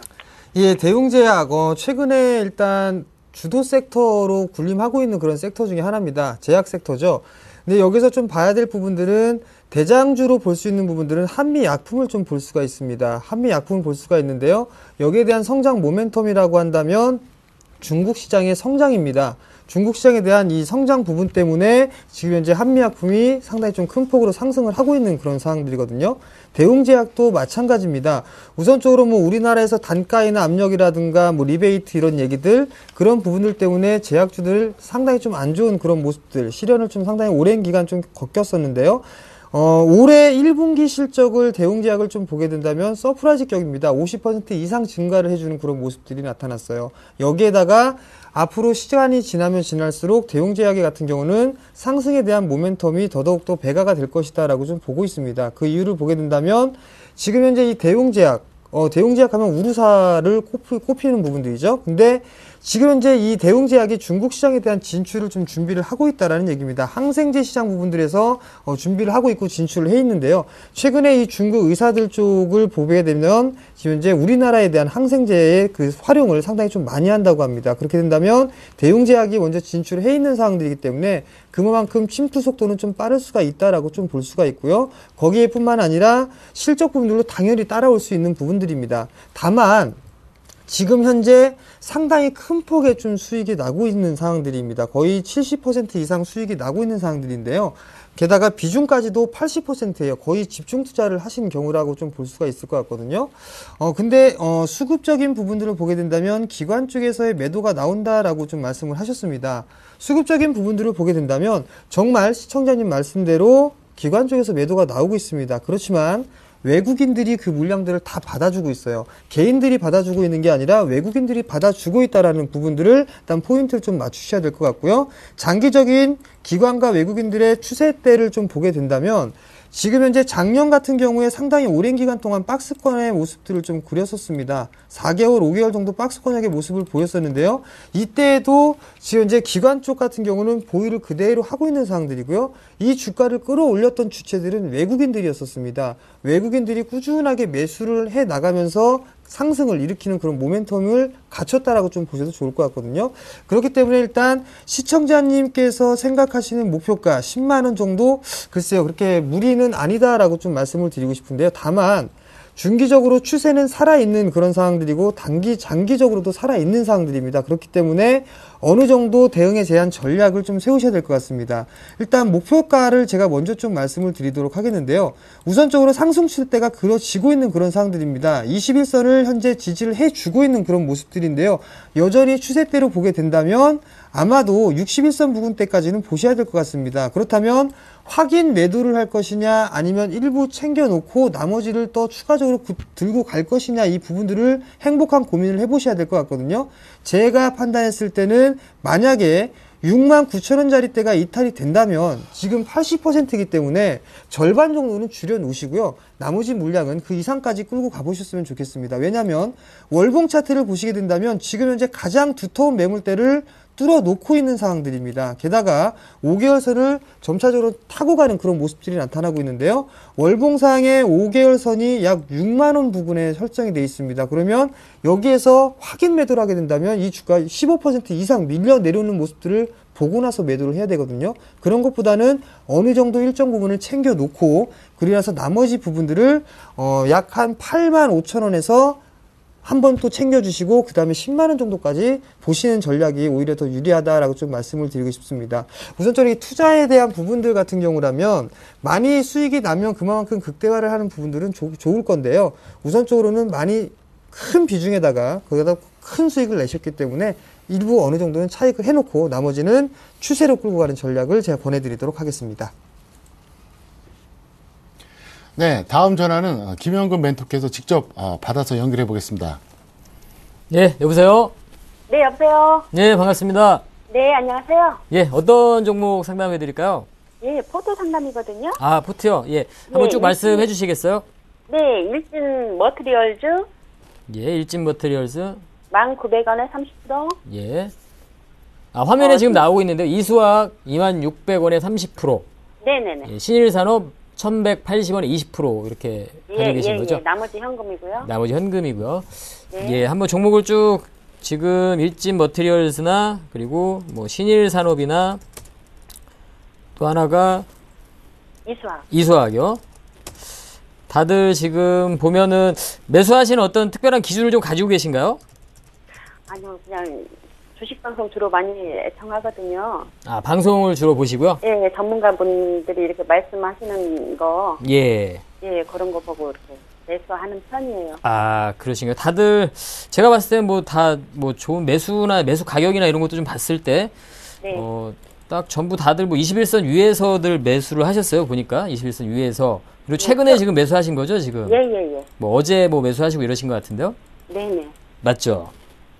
[SPEAKER 4] 예, 대웅제약, 최근에 일단 주도 섹터로 군림하고 있는 그런 섹터 중에 하나입니다. 제약 섹터죠. 근데 여기서 좀 봐야 될 부분들은 대장주로 볼 수 있는 부분들은 한미약품을 좀 볼 수가 있습니다. 한미약품을 볼 수가 있는데요. 여기에 대한 성장 모멘텀이라고 한다면 중국 시장의 성장입니다. 중국 시장에 대한 이 성장 부분 때문에 지금 현재 한미약품이 상당히 좀 큰 폭으로 상승을 하고 있는 그런 상황들이거든요. 대웅제약도 마찬가지입니다. 우선적으로 우리나라에서 단가 인하 압력이라든가 리베이트 이런 얘기들 그런 부분들 때문에 제약주들 상당히 좀 안 좋은 그런 모습들 시련을 좀 상당히 오랜 기간 좀 겪었었는데요. 올해 1분기 실적을 대웅제약을 좀 보게 된다면 서프라이즈격입니다. 50% 이상 증가를 해주는 그런 모습들이 나타났어요. 여기에다가 앞으로 시간이 지나면 지날수록 대웅제약의 같은 경우는 상승에 대한 모멘텀이 더더욱더 배가가 될 것이다 라고 좀 보고 있습니다. 그 이유를 보게 된다면 지금 현재 이 대웅제약 하면 우루사를 꼽히는 부분들이죠. 근데 지금 현재 이 대웅제약이 중국 시장에 대한 진출을 좀 준비를 하고 있다라는 얘기입니다. 항생제 시장 부분들에서 준비를 하고 있고 진출을 해 있는데요. 최근에 이 중국 의사들 쪽을 보게 되면 지금 현재 우리나라에 대한 항생제의 그 활용을 상당히 좀 많이 한다고 합니다. 그렇게 된다면 대웅제약이 먼저 진출을 해 있는 상황들이기 때문에 그만큼 침투 속도는 좀 빠를 수가 있다라고 좀 볼 수가 있고요. 거기에 뿐만 아니라 실적 부분들로 당연히 따라올 수 있는 부분들입니다. 다만 지금 현재 상당히 큰 폭의 좀 수익이 나고 있는 상황들입니다. 거의 70% 이상 수익이 나고 있는 상황들인데요. 게다가 비중까지도 80%예요. 거의 집중 투자를 하신 경우라고 좀 볼 수가 있을 것 같거든요. 근데 수급적인 부분들을 보게 된다면 기관 쪽에서의 매도가 나온다라고 좀 말씀을 하셨습니다. 수급적인 부분들을 보게 된다면 정말 시청자님 말씀대로 기관 쪽에서 매도가 나오고 있습니다. 그렇지만 외국인들이 그 물량들을 다 받아주고 있어요. 개인들이 받아주고 있는 게 아니라 외국인들이 받아주고 있다라는 부분들을 일단 포인트를 좀 맞추셔야 될 것 같고요. 장기적인 기관과 외국인들의 추세대를 좀 보게 된다면 지금 현재 작년 같은 경우에 상당히 오랜 기간 동안 박스권의 모습들을 좀 그렸었습니다. 4개월, 5개월 정도 박스권의 모습을 보였었는데요. 이때에도 지금 현재 기관 쪽 같은 경우는 보유를 그대로 하고 있는 상황들이고요. 이 주가를 끌어올렸던 주체들은 외국인들이었었습니다. 외국인들이 꾸준하게 매수를 해 나가면서 상승을 일으키는 그런 모멘텀을 갖췄다라고 좀 보셔도 좋을 것 같거든요. 그렇기 때문에 일단 시청자님께서 생각하시는 목표가 10만 원 정도 글쎄요 그렇게 무리는 아니다라고 좀 말씀을 드리고 싶은데요. 다만 중기적으로 추세는 살아있는 그런 상황들이고 장기적으로도 살아있는 상황들입니다. 그렇기 때문에 어느 정도 대응에 대한 전략을 좀 세우셔야 될 것 같습니다. 일단 목표가를 제가 먼저 좀 말씀을 드리도록 하겠는데요. 우선적으로 상승추세대가 그려지고 있는 그런 상황들입니다. 21선을 현재 지지를 해주고 있는 그런 모습들인데요. 여전히 추세대로 보게 된다면 아마도 61선 부근대까지는 보셔야 될 것 같습니다. 그렇다면 확인 매도를 할 것이냐 아니면 일부 챙겨놓고 나머지를 또 추가적으로 들고 갈 것이냐 이 부분들을 행복한 고민을 해보셔야 될 것 같거든요. 제가 판단했을 때는 만약에 69,000원짜리대가 이탈이 된다면 지금 80%이기 때문에 절반 정도는 줄여놓으시고요. 나머지 물량은 그 이상까지 끌고 가보셨으면 좋겠습니다. 왜냐하면 월봉 차트를 보시게 된다면 지금 현재 가장 두터운 매물대를 뚫어놓고 있는 상황들입니다. 게다가 5개월선을 점차적으로 타고 가는 그런 모습들이 나타나고 있는데요. 월봉상의 5개월선이 약 6만원 부근에 설정이 되어 있습니다. 그러면 여기에서 확인 매도를 하게 된다면 이 주가 15% 이상 밀려 내려오는 모습들을 보고 나서 매도를 해야 되거든요. 그런 것보다는 어느 정도 일정 부분을 챙겨놓고 그리고 나서 나머지 부분들을 약 한 85,000원에서 한 번 또 챙겨주시고 그 다음에 10만원 정도까지 보시는 전략이 오히려 더 유리하다라고 좀 말씀을 드리고 싶습니다. 우선적으로 이 투자에 대한 부분들 같은 경우라면 많이 수익이 나면 그만큼 극대화를 하는 부분들은 좋을 건데요. 우선적으로는 많이 큰 비중에다가 거기다 큰 수익을 내셨기 때문에 일부 어느 정도는 차익을 해놓고 나머지는 추세로 끌고 가는 전략을 제가 권해드리도록 하겠습니다.
[SPEAKER 1] 네, 다음 전화는 김현근 멘토께서 직접 받아서 연결해 보겠습니다.
[SPEAKER 3] 네, 여보세요?
[SPEAKER 6] 네, 여보세요?
[SPEAKER 3] 네, 반갑습니다.
[SPEAKER 6] 네, 안녕하세요.
[SPEAKER 3] 예, 어떤 종목 상담해 드릴까요?
[SPEAKER 6] 예, 포토 상담이거든요.
[SPEAKER 3] 아, 포트요? 예, 한번 쭉 말씀해 주시겠어요?
[SPEAKER 6] 네, 일진 머티리얼즈.
[SPEAKER 3] 예, 일진 머티리얼즈.
[SPEAKER 6] 1,900원에 30%.
[SPEAKER 3] 예. 아, 화면에 지금 나오고 있는데 이수학 26,600원에 30%.
[SPEAKER 6] 네네네.
[SPEAKER 3] 예, 신일산업 1,180원에 20% 이렇게 가지고 계신 거죠?
[SPEAKER 6] 예, 나머지 현금이고요.
[SPEAKER 3] 나머지 현금이고요.
[SPEAKER 6] 네.
[SPEAKER 3] 예, 한번 종목을 쭉 지금 일진 머티리얼스나 그리고 뭐 신일산업이나 또 하나가 이수학이요. 다들 지금 보면은 매수하시는 어떤 특별한 기준을 좀 가지고 계신가요?
[SPEAKER 6] 아니요, 그냥 주식 방송 주로 많이 애청하거든요.
[SPEAKER 3] 아, 방송을 주로 보시고요?
[SPEAKER 6] 예, 전문가분들이 이렇게 말씀하시는 거.
[SPEAKER 3] 예.
[SPEAKER 6] 예, 그런 거 보고 이렇게 매수하는 편이에요.
[SPEAKER 3] 아, 그러신가요? 다들 제가 봤을 때는 뭐 다 뭐 좋은 매수나 매수 가격이나 이런 것도 좀 봤을 때
[SPEAKER 6] 네.
[SPEAKER 3] 딱 전부 다들 뭐 21선 위에서들 매수를 하셨어요. 보니까 21선 위에서. 그리고 최근에 지금 매수하신 거죠, 지금?
[SPEAKER 6] 예.
[SPEAKER 3] 뭐 어제 뭐 매수하시고 이러신 것 같은데요?
[SPEAKER 6] 네네.
[SPEAKER 3] 맞죠?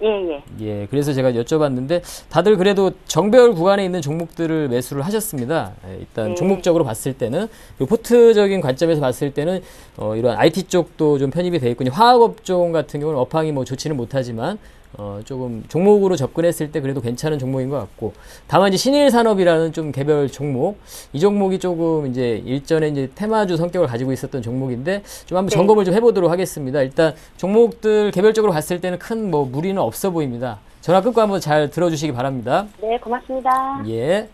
[SPEAKER 6] 예.
[SPEAKER 3] 예, 그래서 제가 여쭤봤는데 다들 그래도 정배열 구간에 있는 종목들을 매수를 하셨습니다. 예, 일단 종목적으로 봤을 때는 포트적인 관점에서 봤을 때는 이런 IT 쪽도 좀 편입이 돼 있군요. 화학업종 같은 경우는 업황이 뭐 좋지는 못하지만 조금 종목으로 접근했을 때 그래도 괜찮은 종목인 것 같고, 다만 이제 신일산업이라는 좀 개별 종목, 이 종목이 조금 이제 일전에 이제 테마주 성격을 가지고 있었던 종목인데 좀 한번 점검을 좀 해보도록 하겠습니다. 일단 종목들 개별적으로 봤을 때는 큰 뭐 무리는 없어 보입니다. 전화 끊고 한번 잘 들어주시기 바랍니다.
[SPEAKER 6] 네, 고맙습니다.
[SPEAKER 3] 예.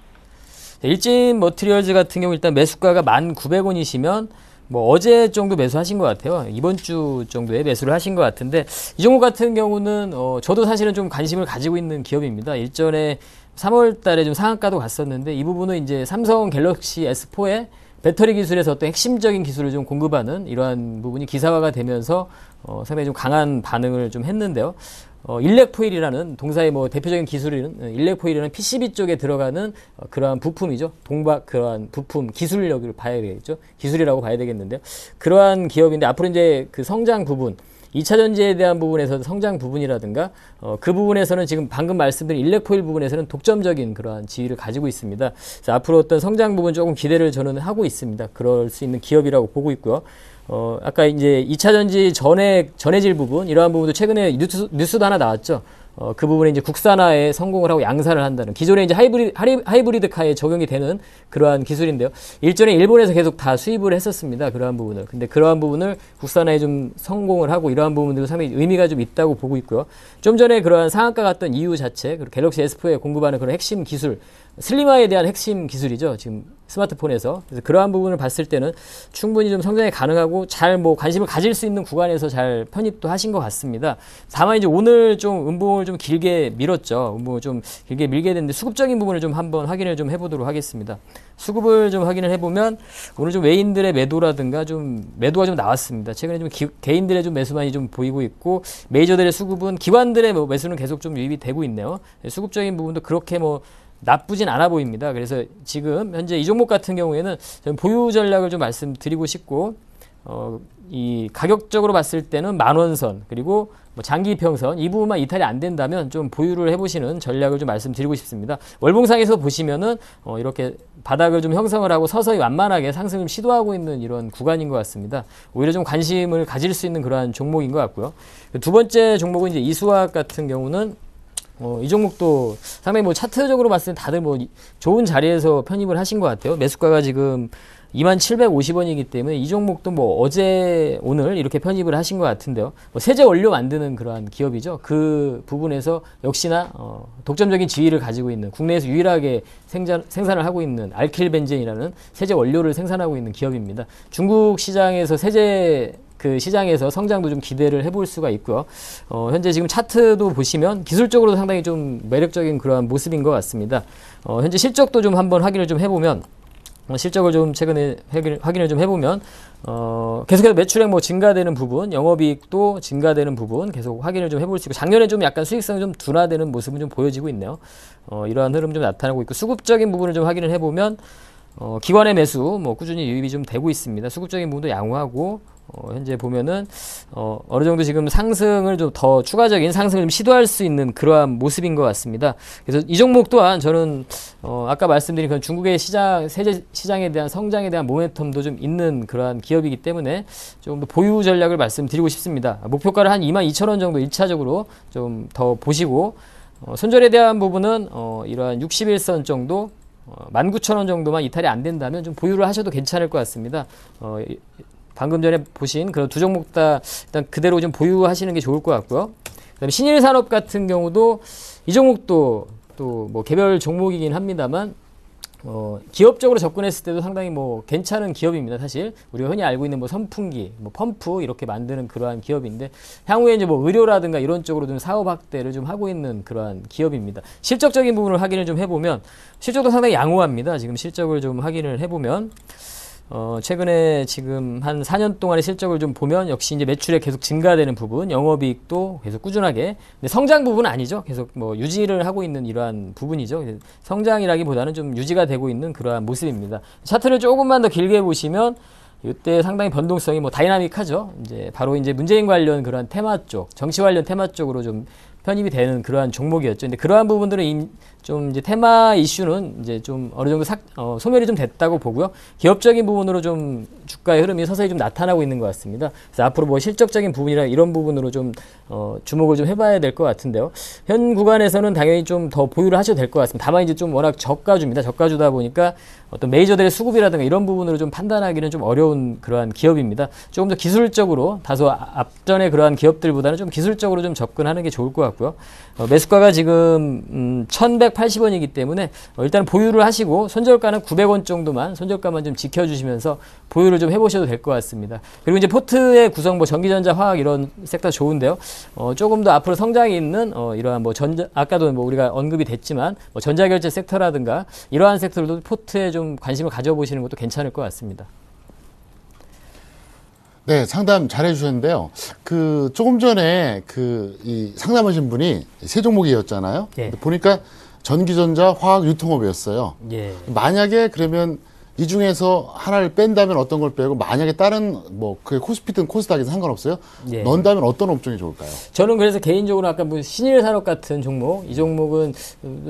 [SPEAKER 3] 일진 머티리얼즈 같은 경우 일단 매수가가 1,900원이시면 뭐 어제 정도 매수하신 것 같아요. 이번 주 정도에 매수를 하신 것 같은데, 이 종목 같은 경우는 저도 사실은 좀 관심을 가지고 있는 기업입니다. 일전에 3월 달에 좀 상한가도 갔었는데 이 부분은 이제 삼성 갤럭시 S4의 배터리 기술에서 어떤 핵심적인 기술을 좀 공급하는 이러한 부분이 기사화가 되면서 상당히 좀 강한 반응을 좀 했는데요. 일렉포일이라는 동사의 뭐 대표적인 기술은 일렉포일이라는 PCB 쪽에 들어가는 그러한 부품이죠. 그러한 부품 기술력을 봐야 되겠죠. 기술이라고 봐야 되겠는데요. 그러한 기업인데 앞으로 이제 그 성장 부분, 2차 전지에 대한 부분에서 성장 부분이라든가 그 부분에서는 지금 방금 말씀드린 일렉포일 부분에서는 독점적인 그러한 지위를 가지고 있습니다. 그래서 앞으로 어떤 성장 부분 조금 기대를 저는 하고 있습니다. 그럴 수 있는 기업이라고 보고 있고요. 아까 이제 2차 전지 전해질 부분, 이러한 부분도 최근에 뉴스도 하나 나왔죠. 그 부분에 이제 국산화에 성공을 하고 양산을 한다는, 기존에 이제 하이브리드 카에 적용이 되는 그러한 기술인데요. 일전에 일본에서 계속 다 수입을 했었습니다. 그러한 부분을. 근데 그러한 부분을 국산화에 좀 성공을 하고 이러한 부분들도 상당히 의미가 좀 있다고 보고 있고요. 좀 전에 그러한 상한가 갔던 이유 자체, 그리고 갤럭시 S4에 공급하는 그런 핵심 기술, 슬림화에 대한 핵심 기술이죠. 지금 스마트폰에서. 그래서 그러한 부분을 봤을 때는 충분히 좀 성장이 가능하고 잘 뭐 관심을 가질 수 있는 구간에서 잘 편입도 하신 것 같습니다. 다만 이제 오늘 좀 음봉을 좀 길게 밀었죠. 음봉을 좀 길게 밀게 됐는데 수급적인 부분을 좀 한번 확인을 좀 해보도록 하겠습니다. 수급을 좀 확인을 해보면 오늘 좀 외인들의 매도라든가 좀 매도가 좀 나왔습니다. 최근에 좀 개인들의 좀 매수만이 좀 보이고 있고 메이저들의 수급은 기관들의 매수는 계속 좀 유입이 되고 있네요. 수급적인 부분도 그렇게 뭐 나쁘진 않아 보입니다. 그래서 지금 현재 이 종목 같은 경우에는 저는 보유 전략을 좀 말씀드리고 싶고, 이 가격적으로 봤을 때는 10,000원선 그리고 뭐 장기 평선 이 부분만 이탈이 안 된다면 좀 보유를 해보시는 전략을 좀 말씀드리고 싶습니다. 월봉상에서 보시면은 이렇게 바닥을 좀 형성을 하고 서서히 완만하게 상승을 시도하고 있는 이런 구간인 것 같습니다. 오히려 좀 관심을 가질 수 있는 그러한 종목인 것 같고요. 두 번째 종목은 이제 이수화학 같은 경우는 이 종목도 상당히 뭐 차트적으로 봤을 때 다들 뭐 좋은 자리에서 편입을 하신 것 같아요. 매수가가 지금 2750원이기 때문에 이 종목도 뭐 어제 오늘 이렇게 편입을 하신 것 같은데요. 뭐 세제 원료 만드는 그러한 기업이죠. 그 부분에서 역시나 독점적인 지위를 가지고 있는 국내에서 유일하게 생산을 하고 있는 알킬벤젠이라는 세제 원료를 생산하고 있는 기업입니다. 중국 시장에서 세제 그 시장에서 성장도 좀 기대를 해볼 수가 있고요. 현재 지금 차트도 보시면 기술적으로도 상당히 좀 매력적인 그러한 모습인 것 같습니다. 현재 실적도 좀 한번 확인을 좀 해보면 실적을 좀 최근에 확인을 좀 해보면 계속해서 매출액 뭐 증가되는 부분, 영업이익도 증가되는 부분 계속 확인을 좀 해볼 수 있고 작년에 좀 약간 수익성이 좀 둔화되는 모습은 좀 보여지고 있네요. 이러한 흐름 좀 나타나고 있고 수급적인 부분을 좀 확인을 해보면 기관의 매수 뭐 꾸준히 유입이 좀 되고 있습니다. 수급적인 부분도 양호하고 현재 보면은 어느 정도 지금 상승을 좀 더 추가적인 상승을 좀 시도할 수 있는 그러한 모습인 것 같습니다. 그래서 이 종목 또한 저는 아까 말씀드린 그런 중국의 세제 시장에 대한 성장에 대한 모멘텀도 좀 있는 그러한 기업이기 때문에 조금 더 보유 전략을 말씀드리고 싶습니다. 목표가를 한 22,000원 정도 1차적으로 좀 더 보시고 손절에 대한 부분은 이러한 61선 정도 19,000원 정도만 이탈이 안 된다면 좀 보유를 하셔도 괜찮을 것 같습니다. 방금 전에 보신 그런 두 종목 다 일단 그대로 좀 보유하시는 게 좋을 것 같고요. 그다음에 신일산업 같은 경우도 이 종목도 또 뭐 개별 종목이긴 합니다만 기업적으로 접근했을 때도 상당히 뭐 괜찮은 기업입니다. 사실 우리가 흔히 알고 있는 뭐 선풍기, 뭐 펌프 이렇게 만드는 그러한 기업인데 향후에 이제 뭐 의료라든가 이런 쪽으로 좀 사업 확대를 좀 하고 있는 그러한 기업입니다. 실적적인 부분을 확인을 좀 해보면 실적도 상당히 양호합니다. 지금 실적을 좀 확인을 해보면 최근에 지금 한 4년 동안의 실적을 좀 보면 역시 이제 매출액 계속 증가되는 부분, 영업이익도 계속 꾸준하게, 근데 성장 부분은 아니죠. 계속 뭐 유지를 하고 있는 이러한 부분이죠. 성장이라기보다는 좀 유지가 되고 있는 그러한 모습입니다. 차트를 조금만 더 길게 보시면 이때 상당히 변동성이 뭐 다이나믹하죠. 이제 바로 이제 문재인 관련 그러한 테마 쪽, 정치 관련 테마 쪽으로 좀 편입이 되는 그러한 종목이었죠. 근데 그러한 부분들은 좀 이제 테마 이슈는 이제 좀 어느 정도 소멸이 좀 됐다고 보고요. 기업적인 부분으로 좀 주가의 흐름이 서서히 좀 나타나고 있는 것 같습니다. 그래서 앞으로 뭐 실적적인 부분이나 이런 부분으로 좀 주목을 좀 해봐야 될 것 같은데요. 현 구간에서는 당연히 좀 더 보유를 하셔도 될 것 같습니다. 다만 이제 좀 워낙 저가주입니다. 저가주다 보니까 어떤 메이저들의 수급이라든가 이런 부분으로 좀 판단하기는 좀 어려운 그러한 기업입니다. 조금 더 기술적으로 다소 앞전에 그러한 기업들보다는 좀 기술적으로 좀 접근하는 게 좋을 것 같고요. 매수가가 지금 1,180원이기 때문에 일단 보유를 하시고 손절가는 900원 정도만 손절가만 좀 지켜주시면서 보유를 좀 해보셔도 될 것 같습니다. 그리고 이제 포트의 구성 뭐 전기전자, 화학 이런 섹터 좋은데요. 조금 더 앞으로 성장이 있는 이러한 뭐 아까도 뭐 우리가 언급이 됐지만 뭐 전자결제 섹터라든가 이러한 섹터들도 포트에 좀 관심을 가져보시는 것도 괜찮을 것 같습니다.
[SPEAKER 1] 네, 상담 잘 해주셨는데요. 조금 전에 이 상담하신 분이 세 종목이었잖아요.
[SPEAKER 3] 예.
[SPEAKER 1] 보니까 전기전자, 화학, 유통업이었어요.
[SPEAKER 3] 예.
[SPEAKER 1] 만약에 그러면 이 중에서 하나를 뺀다면 어떤 걸 빼고 만약에 다른 뭐 그게 코스피든 코스닥이든 상관없어요.
[SPEAKER 3] 예.
[SPEAKER 1] 넣는다면 어떤 업종이 좋을까요?
[SPEAKER 3] 저는 그래서 개인적으로 아까 뭐 신일산업 같은 종목, 이 종목은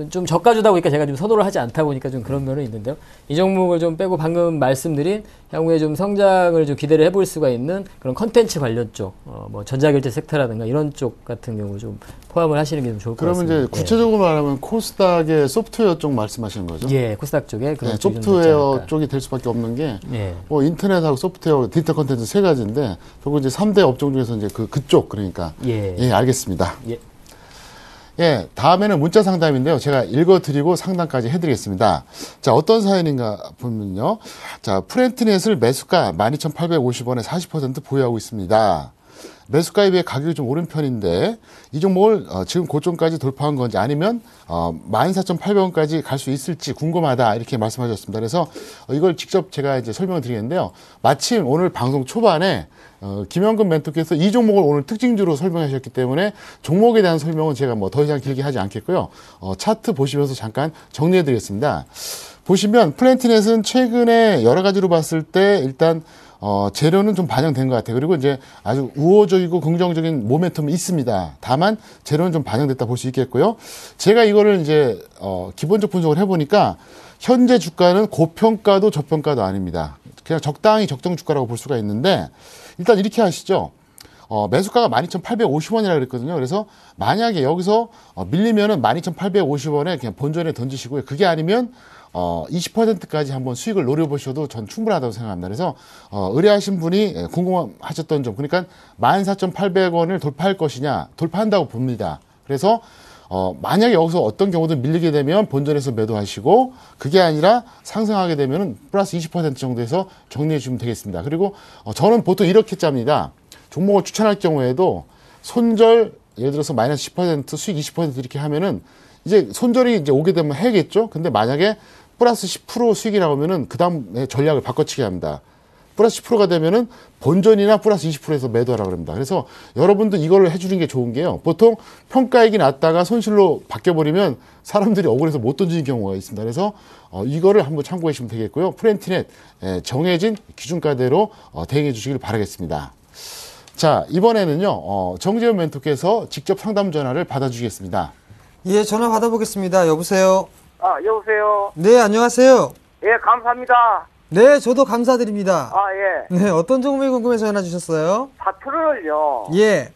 [SPEAKER 3] 좀 저가주다 보니까 제가 좀 선호를 하지 않다 보니까 좀 그런 면은 있는데요. 이 종목을 좀 빼고 방금 말씀드린 향후에 좀 성장을 좀 기대를 해볼 수가 있는 그런 컨텐츠 관련 쪽, 뭐 전자결제 섹터라든가 이런 쪽 같은 경우 좀 포함을 하시는 게 좀 좋을 것 같습니다.
[SPEAKER 1] 그러면 이제 구체적으로 말하면 코스닥의 소프트웨어 쪽 말씀하시는 거죠?
[SPEAKER 3] 예, 코스닥 쪽에 그런
[SPEAKER 1] 소프트웨어 쪽이 될 수밖에 없는 게 뭐 인터넷하고 소프트웨어, 디지털 컨텐츠 세 가지인데 결국 이제 3대 업종 중에서 이제 그쪽 그러니까 예, 알겠습니다.
[SPEAKER 3] 예.
[SPEAKER 1] 예, 다음에는 문자 상담인데요. 제가 읽어드리고 상담까지 해드리겠습니다. 자, 어떤 사연인가 보면요. 자, 프렌트넷을 매수가 12,850원에 40% 보유하고 있습니다. 매수가에 비해 가격이 좀 오른 편인데 이 종목을 지금 고점까지 돌파한 건지 아니면 14,800원까지 갈 수 있을지 궁금하다 이렇게 말씀하셨습니다. 그래서 이걸 직접 제가 이제 설명을 드리겠는데요. 마침 오늘 방송 초반에 김현근 멘토께서 이 종목을 오늘 특징주로 설명하셨기 때문에 종목에 대한 설명은 제가 뭐 더 이상 길게 하지 않겠고요. 차트 보시면서 잠깐 정리해 드리겠습니다. 보시면 플랜티넷은 최근에 여러 가지로 봤을 때 일단 재료는 좀 반영된 것 같아요. 그리고 이제 아주 우호적이고 긍정적인 모멘텀이 있습니다. 다만 재료는 좀 반영됐다 볼 수 있겠고요. 제가 이거를 이제 기본적 분석을 해보니까 현재 주가는 고평가도 저평가도 아닙니다. 그냥 적당히 적정 주가라고 볼 수가 있는데 일단 이렇게 하시죠. 매수가가 12,850원이라고 그랬거든요. 그래서 만약에 여기서 밀리면은 12,850원에 그냥 본전에 던지시고요. 그게 아니면 20%까지 한번 수익을 노려보셔도 전 충분하다고 생각합니다. 그래서 의뢰하신 분이 궁금하셨던 점, 그러니까 14,800원을 돌파할 것이냐, 돌파한다고 봅니다. 그래서 만약에 여기서 어떤 경우든 밀리게 되면 본전에서 매도하시고 그게 아니라 상승하게 되면 플러스 20% 정도에서 정리해 주시면 되겠습니다. 그리고 저는 보통 이렇게 짭니다. 종목을 추천할 경우에도 손절 예를 들어서 마이너스 10% 수익 20% 이렇게 하면은 이제 손절이 이제 오게 되면 해야겠죠. 근데 만약에 플러스 10% 수익이라고 하면은 그 다음에 전략을 바꿔치기 합니다. 플러스 10%가 되면은 본전이나 플러스 20%에서 매도하라고 합니다. 그래서 여러분도 이걸 해주는 게 좋은 게요. 보통 평가액이 낮다가 손실로 바뀌어버리면 사람들이 억울해서 못 던지는 경우가 있습니다. 그래서 이거를 한번 참고해 주시면 되겠고요. 프렌티넷 정해진 기준가대로 대응해 주시길 바라겠습니다. 자, 이번에는요. 정재현 멘토께서 직접 상담 전화를 받아주시겠습니다.
[SPEAKER 4] 예, 전화 받아보겠습니다. 여보세요?
[SPEAKER 5] 여보세요?
[SPEAKER 4] 네, 안녕하세요.
[SPEAKER 5] 예, 감사합니다.
[SPEAKER 4] 네, 저도 감사드립니다.
[SPEAKER 5] 예.
[SPEAKER 4] 네, 어떤 종목이 궁금해서 전화 주셨어요?
[SPEAKER 5] 파트롤을요.
[SPEAKER 4] 예.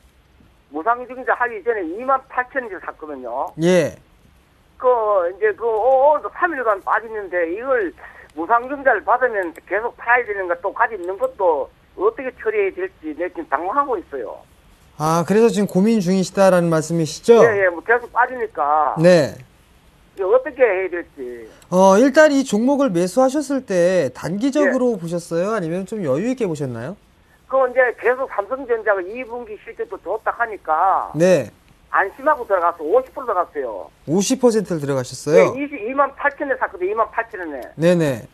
[SPEAKER 5] 무상증자 하기 전에 28,000원에 샀거든요.
[SPEAKER 4] 예.
[SPEAKER 5] 이제 3일간 빠졌는데 이걸 무상증자를 받으면 계속 팔아야 되는가 또 가지고 있는 것도 어떻게 처리해야 될지 내가 지금 당황하고 있어요.
[SPEAKER 4] 아, 그래서 지금 고민 중이시다라는 말씀이시죠?
[SPEAKER 5] 예, 뭐 계속 빠지니까.
[SPEAKER 4] 네.
[SPEAKER 5] 어떻게 해야 될지.
[SPEAKER 4] 일단 이 종목을 매수하셨을 때 단기적으로 보셨어요? 아니면 좀 여유 있게 보셨나요?
[SPEAKER 5] 이제 계속 삼성전자가 2분기 실적도 좋다 하니까.
[SPEAKER 4] 네.
[SPEAKER 5] 안심하고 들어가서 50% 들어갔어요.
[SPEAKER 4] 50%를 들어가셨어요?
[SPEAKER 5] 네, 28,000원에 샀거든요. 28,000원에.
[SPEAKER 4] 네네.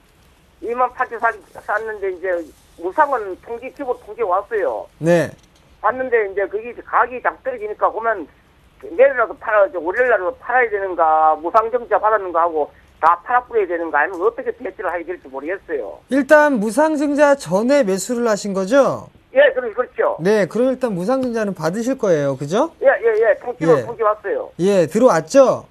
[SPEAKER 5] 28,000원 샀는데 이제 무상은 기본 통지 왔어요.
[SPEAKER 4] 네.
[SPEAKER 5] 봤는데 이제 그게 가격이 딱 떨어지니까 보면 내일이라도 월요일날도 팔아야 되는가 무상증자 받았는가 하고 다 팔아버려야 되는가 아니면 어떻게 대처를 해야 될지 모르겠어요.
[SPEAKER 4] 일단 무상증자 전에 매수를 하신 거죠?
[SPEAKER 5] 예, 그렇죠.
[SPEAKER 4] 네, 그럼 일단 무상증자는 받으실 거예요. 그죠?
[SPEAKER 5] 예. 통지로
[SPEAKER 4] 예.
[SPEAKER 5] 통지 왔어요.
[SPEAKER 4] 예, 들어왔죠?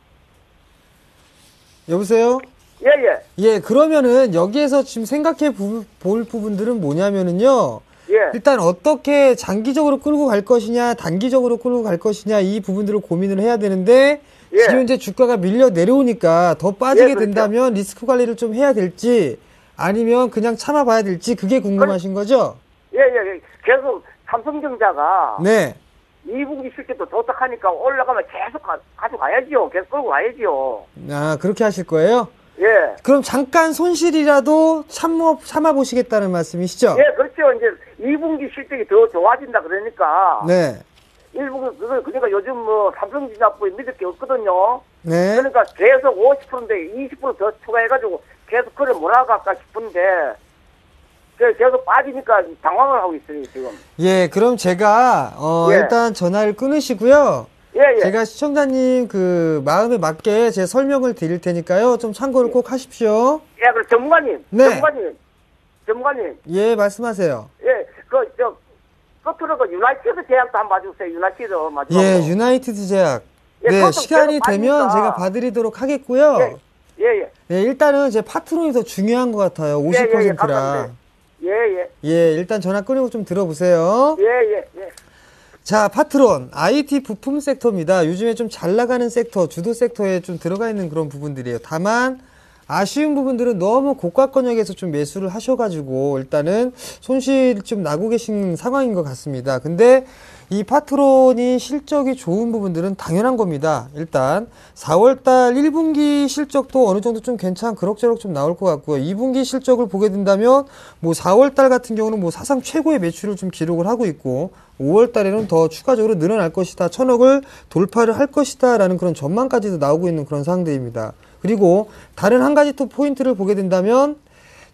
[SPEAKER 4] 여보세요?
[SPEAKER 5] 예.
[SPEAKER 4] 예, 그러면은 여기에서 지금 생각해 볼 부분들은 뭐냐면은요.
[SPEAKER 5] 예.
[SPEAKER 4] 일단 어떻게 장기적으로 끌고 갈 것이냐, 단기적으로 끌고 갈 것이냐, 이 부분들을 고민을 해야 되는데,
[SPEAKER 5] 예.
[SPEAKER 4] 지금 이제 주가가 밀려 내려오니까 더 빠지게
[SPEAKER 5] 예, 그렇죠.
[SPEAKER 4] 된다면 리스크 관리를 좀 해야 될지, 아니면 그냥 참아봐야 될지, 그게 궁금하신 거죠?
[SPEAKER 5] 예. 계속 삼성전자가.
[SPEAKER 4] 네.
[SPEAKER 5] 2분기 실적도 좋다 하니까 올라가면 계속 가져가야지요. 계속 끌고 가야지요.
[SPEAKER 4] 아, 그렇게 하실 거예요?
[SPEAKER 5] 예.
[SPEAKER 4] 그럼 잠깐 손실이라도 참아보시겠다는 말씀이시죠?
[SPEAKER 5] 예, 그렇죠. 이제 2분기 실적이 더 좋아진다 그러니까.
[SPEAKER 4] 네.
[SPEAKER 5] 1분기, 그러니까 요즘 삼성전자보에 믿을 게 없거든요.
[SPEAKER 4] 네.
[SPEAKER 5] 그러니까 계속 50%인데 20% 더 추가해가지고 계속 그걸 몰아갈까 싶은데, 계속 빠지니까 당황을 하고 있어요, 지금.
[SPEAKER 4] 예, 그럼 제가,
[SPEAKER 5] 예.
[SPEAKER 4] 일단 전화를 끊으시고요.
[SPEAKER 5] 예.
[SPEAKER 4] 제가 시청자님 마음에 맞게 제 설명을 드릴 테니까요. 좀 참고를 꼭 하십시오.
[SPEAKER 5] 예, 그럼 전문가님.
[SPEAKER 4] 네.
[SPEAKER 5] 전문가님.
[SPEAKER 4] 예, 말씀하세요.
[SPEAKER 5] 예, 끝으로 유나이티드 제약도 한번 봐주세요. 유나이티드 맞죠?
[SPEAKER 4] 예, 유나이티드 제약.
[SPEAKER 5] 예,
[SPEAKER 4] 네,
[SPEAKER 5] 그것도
[SPEAKER 4] 시간이
[SPEAKER 5] 계속
[SPEAKER 4] 되면
[SPEAKER 5] 빠지니까.
[SPEAKER 4] 제가 봐드리도록 하겠고요.
[SPEAKER 5] 예.
[SPEAKER 4] 네, 일단은 제 파트론이 더 중요한 것 같아요. 50%라.
[SPEAKER 5] 감사합니다. 예.
[SPEAKER 4] 예, 일단 전화 끊고 좀 들어보세요.
[SPEAKER 5] 예.
[SPEAKER 4] 자, 파트론, IT 부품 섹터입니다. 요즘에 좀 잘 나가는 섹터, 주도 섹터에 좀 들어가 있는 그런 부분들이에요. 다만, 아쉬운 부분들은 너무 고가권역에서 좀 매수를 하셔가지고, 일단은 손실 좀 나고 계신 상황인 것 같습니다. 근데, 이 파트론이 실적이 좋은 부분들은 당연한 겁니다. 일단 4월달 1분기 실적도 어느 정도 좀 그럭저럭 좀 나올 것 같고요. 2분기 실적을 보게 된다면 뭐 4월달 같은 경우는 뭐 사상 최고의 매출을 좀 기록을 하고 있고 5월달에는 더 추가적으로 늘어날 것이다. 1,000억을 돌파를 할 것이다 라는 그런 전망까지도 나오고 있는 그런 상황들입니다. 그리고 다른 한 가지 또 포인트를 보게 된다면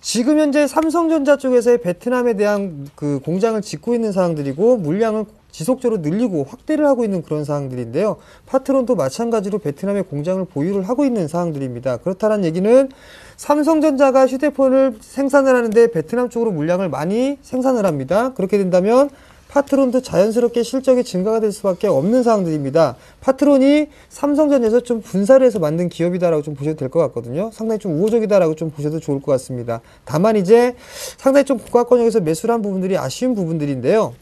[SPEAKER 4] 지금 현재 삼성전자 쪽에서의 베트남에 대한 그 공장을 짓고 있는 상황들이고 물량을 지속적으로 늘리고 확대를 하고 있는 그런 상황들인데요. 파트론도 마찬가지로 베트남에 공장을 보유를 하고 있는 상황들입니다. 그렇다는 얘기는 삼성전자가 휴대폰을 생산을 하는데 베트남 쪽으로 물량을 많이 생산을 합니다. 그렇게 된다면 파트론도 자연스럽게 실적이 증가가 될 수밖에 없는 상황들입니다. 파트론이 삼성전자에서 좀 분사를 해서 만든 기업이다라고 좀 보셔도 될 것 같거든요. 상당히 좀 우호적이다라고 좀 보셔도 좋을 것 같습니다. 다만 이제 상당히 좀 고가권역에서 매수를 한 부분들이 아쉬운 부분들인데요.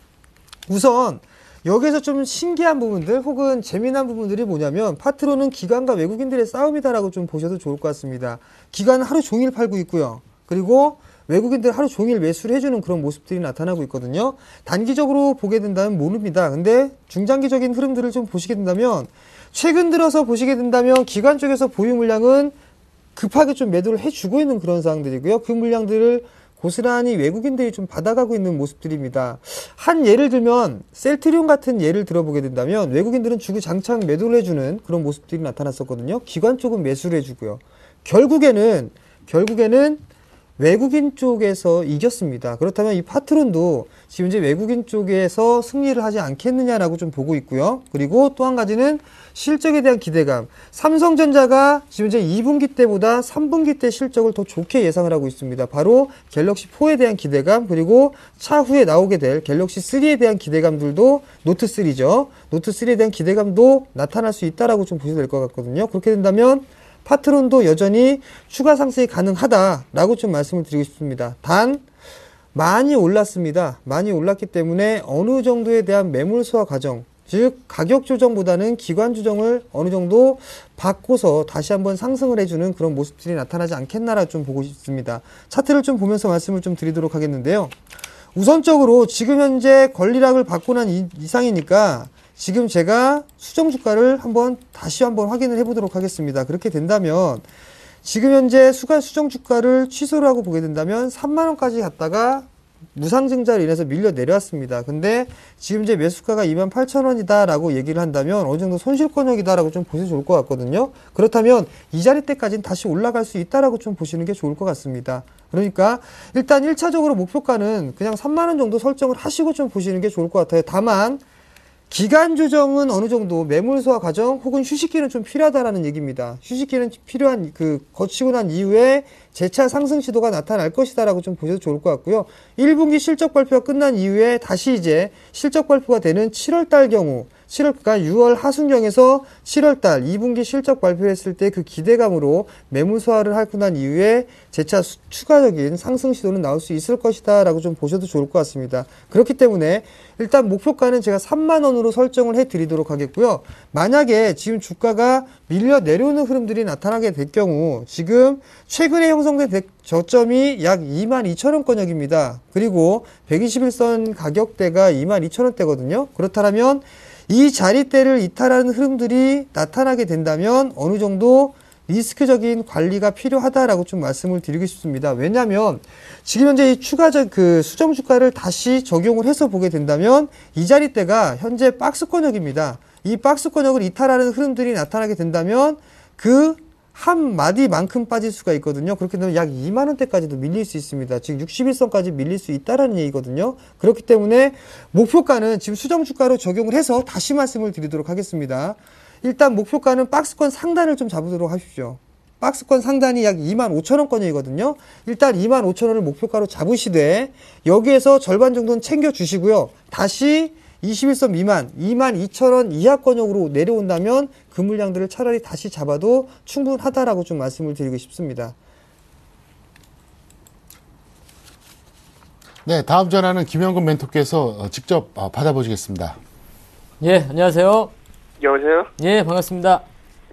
[SPEAKER 4] 우선 여기에서 좀 신기한 부분들 혹은 재미난 부분들이 뭐냐면 파트론은 기관과 외국인들의 싸움이다라고 좀 보셔도 좋을 것 같습니다. 기관은 하루 종일 팔고 있고요. 그리고 외국인들 하루 종일 매수를 해주는 그런 모습들이 나타나고 있거든요. 단기적으로 보게 된다면 모릅니다. 근데 중장기적인 흐름들을 좀 보시게 된다면 최근 들어서 보시게 된다면 기관 쪽에서 보유 물량은 급하게 좀 매도를 해주고 있는 그런 상황들이고요. 그 물량들을 고스란히 외국인들이 좀 받아가고 있는 모습들입니다. 한 예를 들면 셀트리온 같은 예를 들어보게 된다면 외국인들은 주구장창 매도를 해주는 그런 모습들이 나타났었거든요. 기관 쪽은 매수를 해주고요. 결국에는 외국인 쪽에서 이겼습니다. 그렇다면 이 파트론도 지금 이제 외국인 쪽에서 승리를 하지 않겠느냐라고 좀 보고 있고요. 그리고 또 한 가지는 실적에 대한 기대감. 삼성전자가 지금 이제 2분기 때보다 3분기 때 실적을 더 좋게 예상을 하고 있습니다. 바로 갤럭시 4에 대한 기대감, 그리고 차후에 나오게 될 갤럭시 3에 대한 기대감들도 노트 3죠. 노트 3에 대한 기대감도 나타날 수 있다라고 좀 보셔도 될 것 같거든요. 그렇게 된다면 파트론도 여전히 추가 상승이 가능하다라고 좀 말씀을 드리고 싶습니다. 단 많이 올랐습니다. 많이 올랐기 때문에 어느 정도에 대한 매물 소화 과정, 즉 가격 조정보다는 기관 조정을 어느 정도 받고서 다시 한번 상승을 해주는 그런 모습들이 나타나지 않겠나라 좀 보고 싶습니다. 차트를 좀 보면서 말씀을 좀 드리도록 하겠는데요. 우선적으로 지금 현재 권리락을 받고 난 이상이니까 지금 제가 수정 주가를 다시 한번 확인을 해보도록 하겠습니다. 그렇게 된다면 지금 현재 수정 주가를 취소를 하고 보게 된다면 3만원까지 갔다가 무상증자로 인해서 밀려 내려왔습니다. 근데 지금 이제 매수가가 28,000원이다 라고 얘기를 한다면 어느 정도 손실권역이다 라고 좀 보셔도 좋을 것 같거든요. 그렇다면 이 자리 때까지는 다시 올라갈 수 있다라고 좀 보시는 게 좋을 것 같습니다. 그러니까 일단 1차적으로 목표가는 그냥 3만원 정도 설정을 하시고 좀 보시는 게 좋을 것 같아요. 다만 기간 조정은 어느 정도 매물 소화 과정 혹은 휴식기는 좀 필요하다라는 얘기입니다. 휴식기는 필요한 거치고 난 이후에 재차 상승 시도가 나타날 것이다라고 좀 보셔도 좋을 것 같고요. 1분기 실적 발표가 끝난 이후에 다시 이제 실적 발표가 되는 7월달 경우 그러니까 6월 하순경에서 7월달 2분기 실적 발표했을 때 그 기대감으로 매물 소화를 하고 난 이후에 재차 추가적인 상승 시도는 나올 수 있을 것이다 라고 좀 보셔도 좋을 것 같습니다. 그렇기 때문에 일단 목표가는 제가 3만원으로 설정을 해드리도록 하겠고요. 만약에 지금 주가가 밀려 내려오는 흐름들이 나타나게 될 경우 지금 최근에 형성된 저점이 약 22,000원권역입니다. 그리고 121선 가격대가 22,000원대거든요. 그렇다면 이 자리대를 이탈하는 흐름들이 나타나게 된다면 어느 정도 리스크적인 관리가 필요하다라고 좀 말씀을 드리고 싶습니다. 왜냐하면 지금 현재 이 추가적 수정 주가를 다시 적용을 해서 보게 된다면 이 자리대가 현재 박스권역입니다. 이 박스권역을 이탈하는 흐름들이 나타나게 된다면 그 한 마디만큼 빠질 수가 있거든요. 그렇게 되면 약 2만원대까지도 밀릴 수 있습니다. 즉 61선까지 밀릴 수 있다는 얘기거든요. 그렇기 때문에 목표가는 지금 수정주가로 적용을 해서 다시 말씀을 드리도록 하겠습니다. 일단 목표가는 박스권 상단을 좀 잡으도록 하십시오. 박스권 상단이 약 25,000원권이거든요. 일단 25,000원을 목표가로 잡으시되 여기에서 절반 정도는 챙겨주시고요. 다시 21선 미만 22,000원 이하권역으로 내려온다면 그 물량들을 차라리 다시 잡아도 충분하다라고 좀 말씀을 드리고 싶습니다.
[SPEAKER 1] 네, 다음 전화는 김영근 멘토께서 직접 받아보시겠습니다.
[SPEAKER 3] 예, 안녕하세요.
[SPEAKER 8] 여보세요?
[SPEAKER 3] 예, 반갑습니다.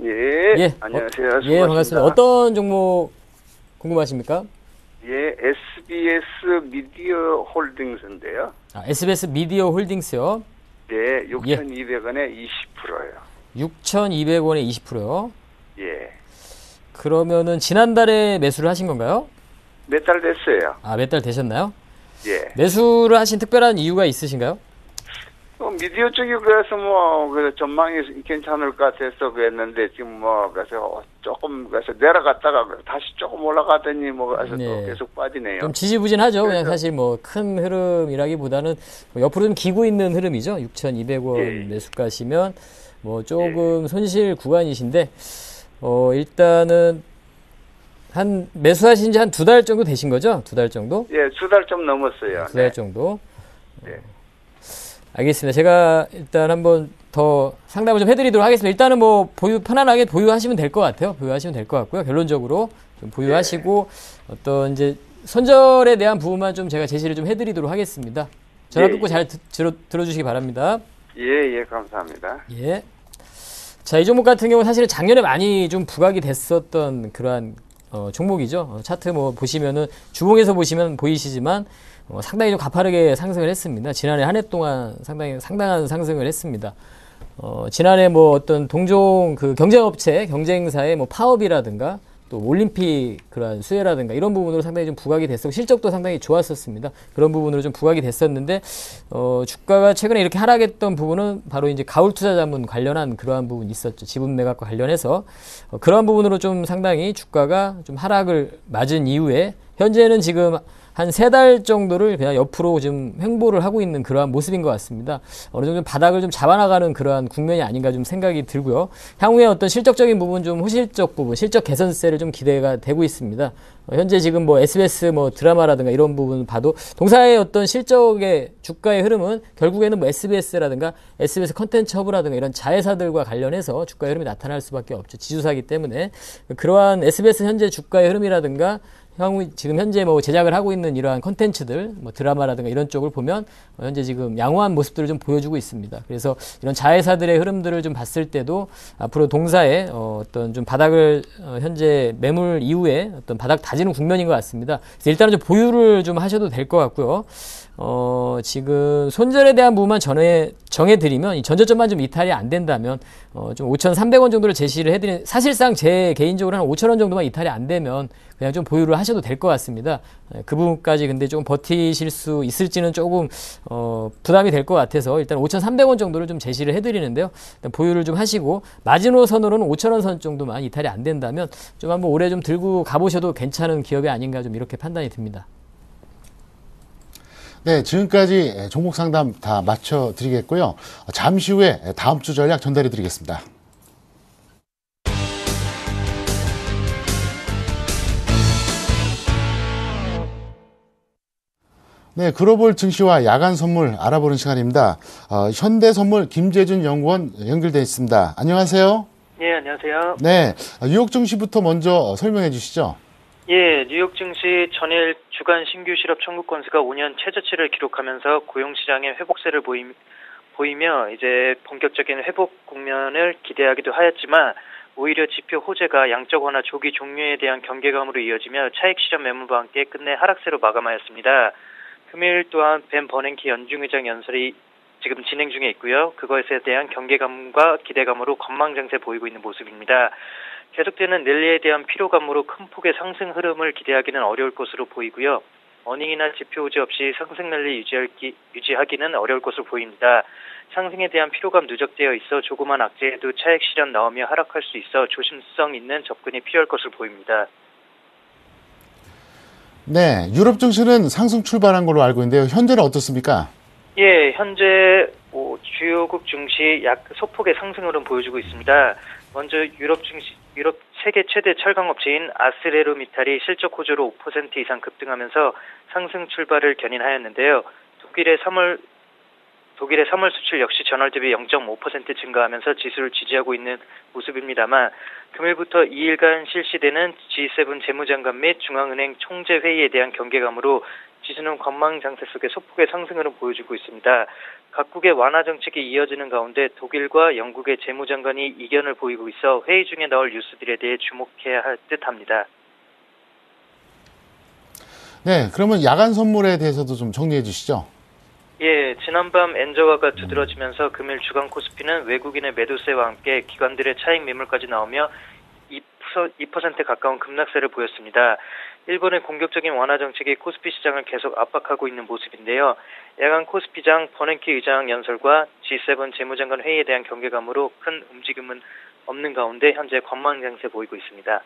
[SPEAKER 8] 예, 안녕하세요.
[SPEAKER 3] 예, 반갑습니다. 어떤 종목 궁금하십니까?
[SPEAKER 8] 예, SBS 미디어 홀딩스인데요.
[SPEAKER 3] SBS 미디어 홀딩스요.
[SPEAKER 8] 네, 6,200원에 20%요.
[SPEAKER 3] 6,200원에 20%요?
[SPEAKER 8] 예.
[SPEAKER 3] 그러면은 지난달에 매수를 하신 건가요?
[SPEAKER 8] 몇 달 됐어요.
[SPEAKER 3] 아, 몇 달 되셨나요?
[SPEAKER 8] 예.
[SPEAKER 3] 매수를 하신 특별한 이유가 있으신가요?
[SPEAKER 8] 미디어 쪽이 그래서 그 전망이 괜찮을 것 같아서 그랬는데 지금 그래서 조금 그래서 내려갔다가 다시 조금 올라가더니 그래서
[SPEAKER 3] 네.
[SPEAKER 8] 또 계속 빠지네요.
[SPEAKER 3] 좀 지지부진하죠. 그냥 사실 큰 흐름이라기보다는 옆으로 좀 기고 있는 흐름이죠. 6,200원
[SPEAKER 8] 예.
[SPEAKER 3] 매수가시면 조금 손실 구간이신데 일단은 매수하신 지 한 2달 정도 되신 거죠? 2달 정도?
[SPEAKER 8] 예, 2달 좀 넘었어요.
[SPEAKER 3] 2달 정도.
[SPEAKER 8] 네.
[SPEAKER 3] 알겠습니다. 제가 일단 한번 더 상담을 좀 해드리도록 하겠습니다. 일단은 편안하게 보유하시면 될 것 같아요. 보유하시면 될 것 같고요. 결론적으로 좀 보유하시고 어떤 이제 손절에 대한 부분만 좀 제가 제시를 좀 해드리도록 하겠습니다. 전화 끊고 잘 들어주시기 바랍니다.
[SPEAKER 8] 예, 감사합니다.
[SPEAKER 3] 예. 자, 이 종목 같은 경우는 사실은 작년에 많이 좀 부각이 됐었던 그러한 종목이죠. 차트 보시면은 주봉에서 보시면 보이시지만 상당히 좀 가파르게 상승을 했습니다. 지난해 한 해 동안 상당한 상승을 했습니다. 지난해 어떤 동종 경쟁사의 파업이라든가 또 올림픽 그런 수혜라든가 이런 부분으로 상당히 좀 부각이 됐었고 실적도 상당히 좋았었습니다. 그런 부분으로 좀 부각이 됐었는데 주가가 최근에 이렇게 하락했던 부분은 바로 이제 가울투자자문 관련한 그러한 부분이 있었죠. 지분 매각과 관련해서 그러한 부분으로 좀 상당히 주가가 좀 하락을 맞은 이후에 현재는 지금 한 3달 정도를 그냥 옆으로 좀 횡보를 하고 있는 그러한 모습인 것 같습니다. 어느 정도 바닥을 좀 잡아나가는 그러한 국면이 아닌가 좀 생각이 들고요. 향후에 어떤 실적적인 부분, 좀 호실적 부분, 실적 개선세를 좀 기대가 되고 있습니다. 현재 지금 SBS 드라마라든가 이런 부분 봐도 동사의 어떤 실적의 주가의 흐름은 결국에는 SBS라든가 SBS 컨텐츠 허브라든가 이런 자회사들과 관련해서 주가의 흐름이 나타날 수밖에 없죠. 지주사이기 때문에 그러한 SBS 현재 주가의 흐름이라든가 향후 지금 현재 제작을 하고 있는 이러한 컨텐츠들, 드라마라든가 이런 쪽을 보면 현재 지금 양호한 모습들을 좀 보여주고 있습니다. 그래서 이런 자회사들의 흐름들을 좀 봤을 때도 앞으로 동사의 어떤 좀 바닥을 현재 매물 이후에 어떤 바닥 다지는 국면인 것 같습니다. 그래서 일단은 좀 보유를 좀 하셔도 될 것 같고요. 지금 손절에 대한 부분만 정해드리면 이 전저점만 좀 이탈이 안 된다면 좀 5,300원 정도를 제시를 해드린 사실상 제 개인적으로 한 5,000원 정도만 이탈이 안 되면 그냥 좀 보유를 하셔도 될 것 같습니다. 그 부분까지 근데 조금 버티실 수 있을지는 조금 부담이 될 것 같아서 일단 5,300원 정도를 좀 제시를 해드리는데요. 일단 보유를 좀 하시고 마지노선으로는 5,000원 선 정도만 이탈이 안 된다면 좀 한번 올해 좀 들고 가보셔도 괜찮은 기업이 아닌가 좀 이렇게 판단이 듭니다.
[SPEAKER 1] 네, 지금까지 종목 상담 다 마쳐드리겠고요. 잠시 후에 다음 주 전략 전달해드리겠습니다. 네, 글로벌 증시와 야간 선물 알아보는 시간입니다. 현대선물 김재준 연구원 연결되어 있습니다. 안녕하세요.
[SPEAKER 9] 예, 안녕하세요.
[SPEAKER 1] 네, 뉴욕 증시부터 먼저 설명해 주시죠.
[SPEAKER 9] 예, 뉴욕 증시 전일 주간 신규 실업 청구 건수가 5년 최저치를 기록하면서 고용시장의 회복세를 보이며 이제 본격적인 회복 국면을 기대하기도 하였지만 오히려 지표 호재가 양적 완화 조기 종료에 대한 경계감으로 이어지며 차익 실현 매물과 함께 끝내 하락세로 마감하였습니다. 금요일 또한 벤 버냉키 연중의장 연설이 지금 진행 중에 있고요. 그것에 대한 경계감과 기대감으로 건망장세 보이고 있는 모습입니다. 계속되는 랠리에 대한 피로감으로 큰 폭의 상승 흐름을 기대하기는 어려울 것으로 보이고요. 어닝이나 지표 호재 없이 상승 랠리 유지하기는 어려울 것으로 보입니다. 상승에 대한 피로감 누적되어 있어 조그만 악재에도 차익 실현 나오며 하락할 수 있어 조심성 있는 접근이 필요할 것으로 보입니다.
[SPEAKER 1] 네, 유럽 증시는 상승 출발한 걸로 알고 있는데요. 현재는 어떻습니까?
[SPEAKER 9] 예, 현재 주요국 증시 소폭의 상승 흐름 보여주고 있습니다. 먼저 유럽 세계 최대 철강업체인 아스레르미탈이 실적 호조로 5% 이상 급등하면서 상승 출발을 견인하였는데요. 독일의 3월 수출 역시 전월 대비 0.5% 증가하면서 지수를 지지하고 있는 모습입니다만 금요일부터 2일간 실시되는 G7 재무장관 및 중앙은행 총재 회의에 대한 경계감으로 지수는 관망장세 속에 소폭의 상승을 보여주고 있습니다. 각국의 완화 정책이 이어지는 가운데 독일과 영국의 재무장관이 이견을 보이고 있어 회의 중에 나올 뉴스들에 대해 주목해야 할 듯합니다.
[SPEAKER 1] 네, 그러면 야간 선물에 대해서도 좀 정리해 주시죠.
[SPEAKER 9] 예, 지난밤 엔저가가 두드러지면서 금일 주간 코스피는 외국인의 매도세와 함께 기관들의 차익 매물까지 나오며 2% 가까운 급락세를 보였습니다. 일본의 공격적인 완화 정책이 코스피 시장을 계속 압박하고 있는 모습인데요. 야간 코스피장 버냉키 의장 연설과 G7 재무장관 회의에 대한 경계감으로 큰 움직임은 없는 가운데 현재 관망 장세 보이고 있습니다.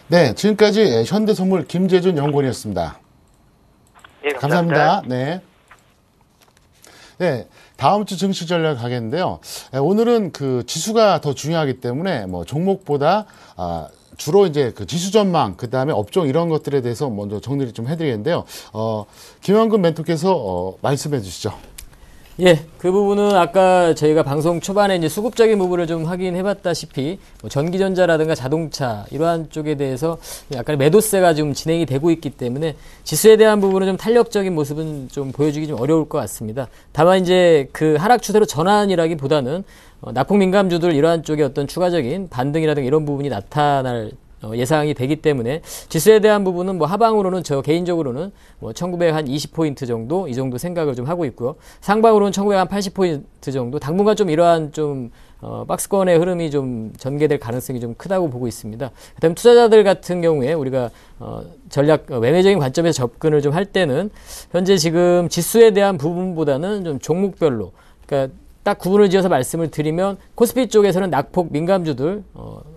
[SPEAKER 1] 네, 지금까지 현대선물 김재준 연구원이었습니다.
[SPEAKER 9] 예, 감사합니다.
[SPEAKER 1] 네. 네, 다음 주 증시 전략 가겠는데요. 오늘은 그 지수가 더 중요하기 때문에 뭐 종목보다 주로 이제 그 지수 전망, 그 다음에 업종 이런 것들에 대해서 먼저 정리를 좀 해드리겠는데요. 김영근 멘토께서 말씀해 주시죠.
[SPEAKER 3] 예, 그 부분은 아까 저희가 방송 초반에 이제 수급적인 부분을 좀 확인해봤다시피 뭐 전기전자라든가 자동차 이러한 쪽에 대해서 약간 매도세가 좀 진행이 되고 있기 때문에 지수에 대한 부분은 좀 탄력적인 모습은 좀 보여주기 좀 어려울 것 같습니다. 다만 이제 그 하락 추세로 전환이라기보다는 낙폭 민감주들 이러한 쪽에 어떤 추가적인 반등이라든가 이런 부분이 나타날 예상이 되기 때문에 지수에 대한 부분은 뭐 하방으로는 저 개인적으로는 뭐 1920포인트 정도 이 정도 생각을 좀 하고 있고요. 상방으로는 1980포인트 정도 당분간 좀 이러한 좀 박스권의 흐름이 좀 전개될 가능성이 좀 크다고 보고 있습니다. 그다음 투자자들 같은 경우에 우리가 전략 매매적인 관점에서 접근을 좀 할 때는 현재 지금 지수에 대한 부분보다는 좀 종목별로 그러니까 딱 구분을 지어서 말씀을 드리면 코스피 쪽에서는 낙폭 민감주들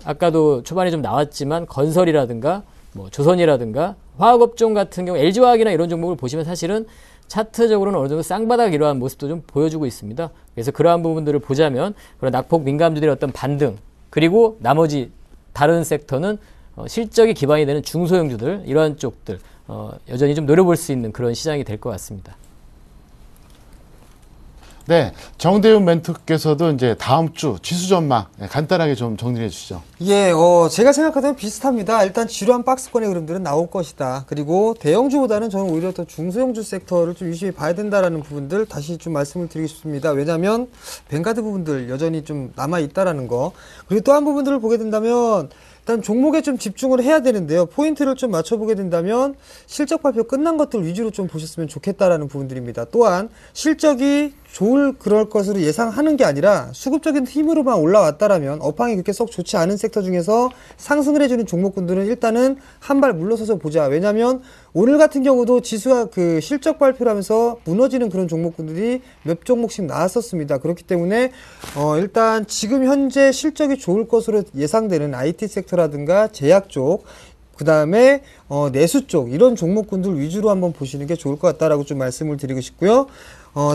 [SPEAKER 3] 아까도 초반에 좀 나왔지만 건설이라든가 뭐 조선이라든가 화학업종 같은 경우 LG화학이나 이런 종목을 보시면 사실은 차트적으로는 어느 정도 쌍바닥 이러한 모습도 좀 보여주고 있습니다. 그래서 그러한 부분들을 보자면 그런 낙폭 민감주들의 어떤 반등 그리고 나머지 다른 섹터는 실적이 기반이 되는 중소형주들 이러한 쪽들 여전히 좀 노려볼 수 있는 그런 시장이 될 것 같습니다.
[SPEAKER 1] 네, 정대훈 멘토께서도 이제 다음 주 지수 전망 간단하게 좀 정리해 주시죠.
[SPEAKER 4] 예, 제가 생각하던 비슷합니다. 일단 지루한 박스권의 흐름들은 나올 것이다. 그리고 대형주보다는 저는 오히려 더 중소형주 섹터를 좀 유심히 봐야 된다라는 부분들 다시 좀 말씀을 드리고 싶습니다. 왜냐하면 뱅가드 부분들 여전히 좀 남아 있다라는 거. 그리고 또 한 부분들을 보게 된다면 일단 종목에 좀 집중을 해야 되는데요. 포인트를 좀 맞춰보게 된다면 실적 발표 끝난 것들 위주로 좀 보셨으면 좋겠다라는 부분들입니다. 또한 실적이 그럴 것으로 예상하는 게 아니라 수급적인 힘으로만 올라왔다라면 업황이 그렇게 썩 좋지 않은 섹터 중에서 상승을 해주는 종목군들은 일단은 한 발 물러서서 보자. 왜냐하면 오늘 같은 경우도 지수가 그 실적 발표를 하면서 무너지는 그런 종목군들이 몇 종목씩 나왔었습니다. 그렇기 때문에 일단 지금 현재 실적이 좋을 것으로 예상되는 IT 섹터라든가 제약 쪽 그 다음에 내수 쪽 이런 종목군들 위주로 한번 보시는 게 좋을 것 같다라고 좀 말씀을 드리고 싶고요.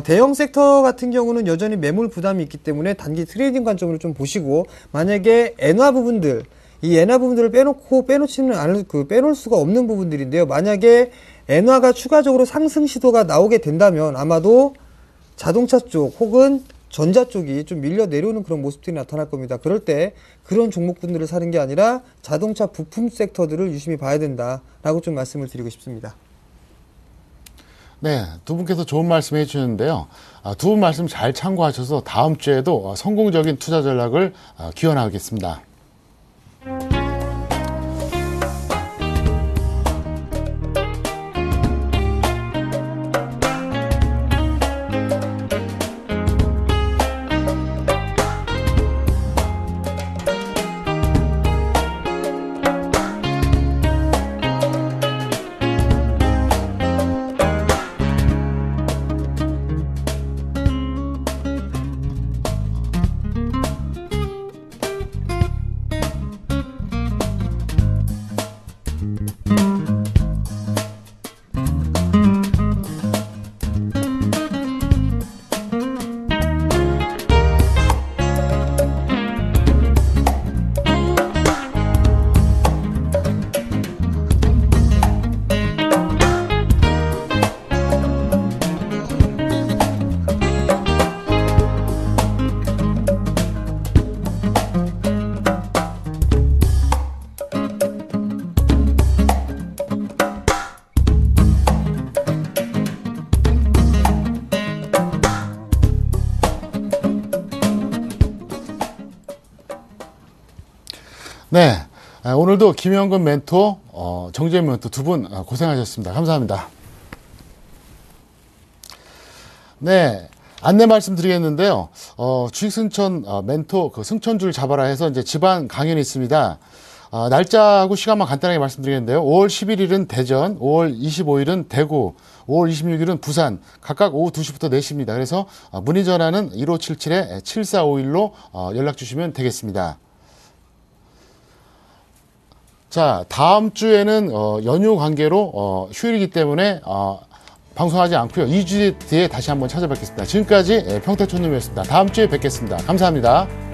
[SPEAKER 4] 대형 sek터 같은 경우는 여전히 매물 부담이 있기 때문에 단기 트레이딩 관점으로 좀 보시고 만약에 엔화 부분들 이 엔화 부분들을 빼놓을 수가 없는 부분들인데요. 만약에 엔화가 추가적으로 상승 시도가 나오게 된다면 아마도 자동차 쪽 혹은 전자 쪽이 좀 밀려 내려오는 그런 모습들이 나타날 겁니다. 그럴 때 그런 종목군들을 사는 게 아니라 자동차 부품 섹터들을 유심히 봐야 된다라고 좀 말씀을 드리고 싶습니다.
[SPEAKER 1] 네, 두 분께서 좋은 말씀 해주셨는데요. 두 분 말씀 잘 참고하셔서 다음 주에도 성공적인 투자 전략을 기원하겠습니다. 네, 오늘도 김영근 멘토, 정재민 멘토 두 분 고생하셨습니다. 감사합니다. 네. 안내 말씀드리겠는데요. 주식승천 멘토 승천줄 잡아라 해서 이제 지방 강연이 있습니다. 날짜하고 시간만 간단하게 말씀드리겠는데요. 5월 11일은 대전, 5월 25일은 대구, 5월 26일은 부산, 각각 오후 2시부터 4시입니다. 그래서 문의 전화는 1577-7451로 연락 주시면 되겠습니다. 자, 다음 주에는 연휴 관계로 휴일이기 때문에 방송하지 않고요. 2주 뒤에 다시 한번 찾아뵙겠습니다. 지금까지 평택촌놈이었습니다. 다음 주에 뵙겠습니다. 감사합니다.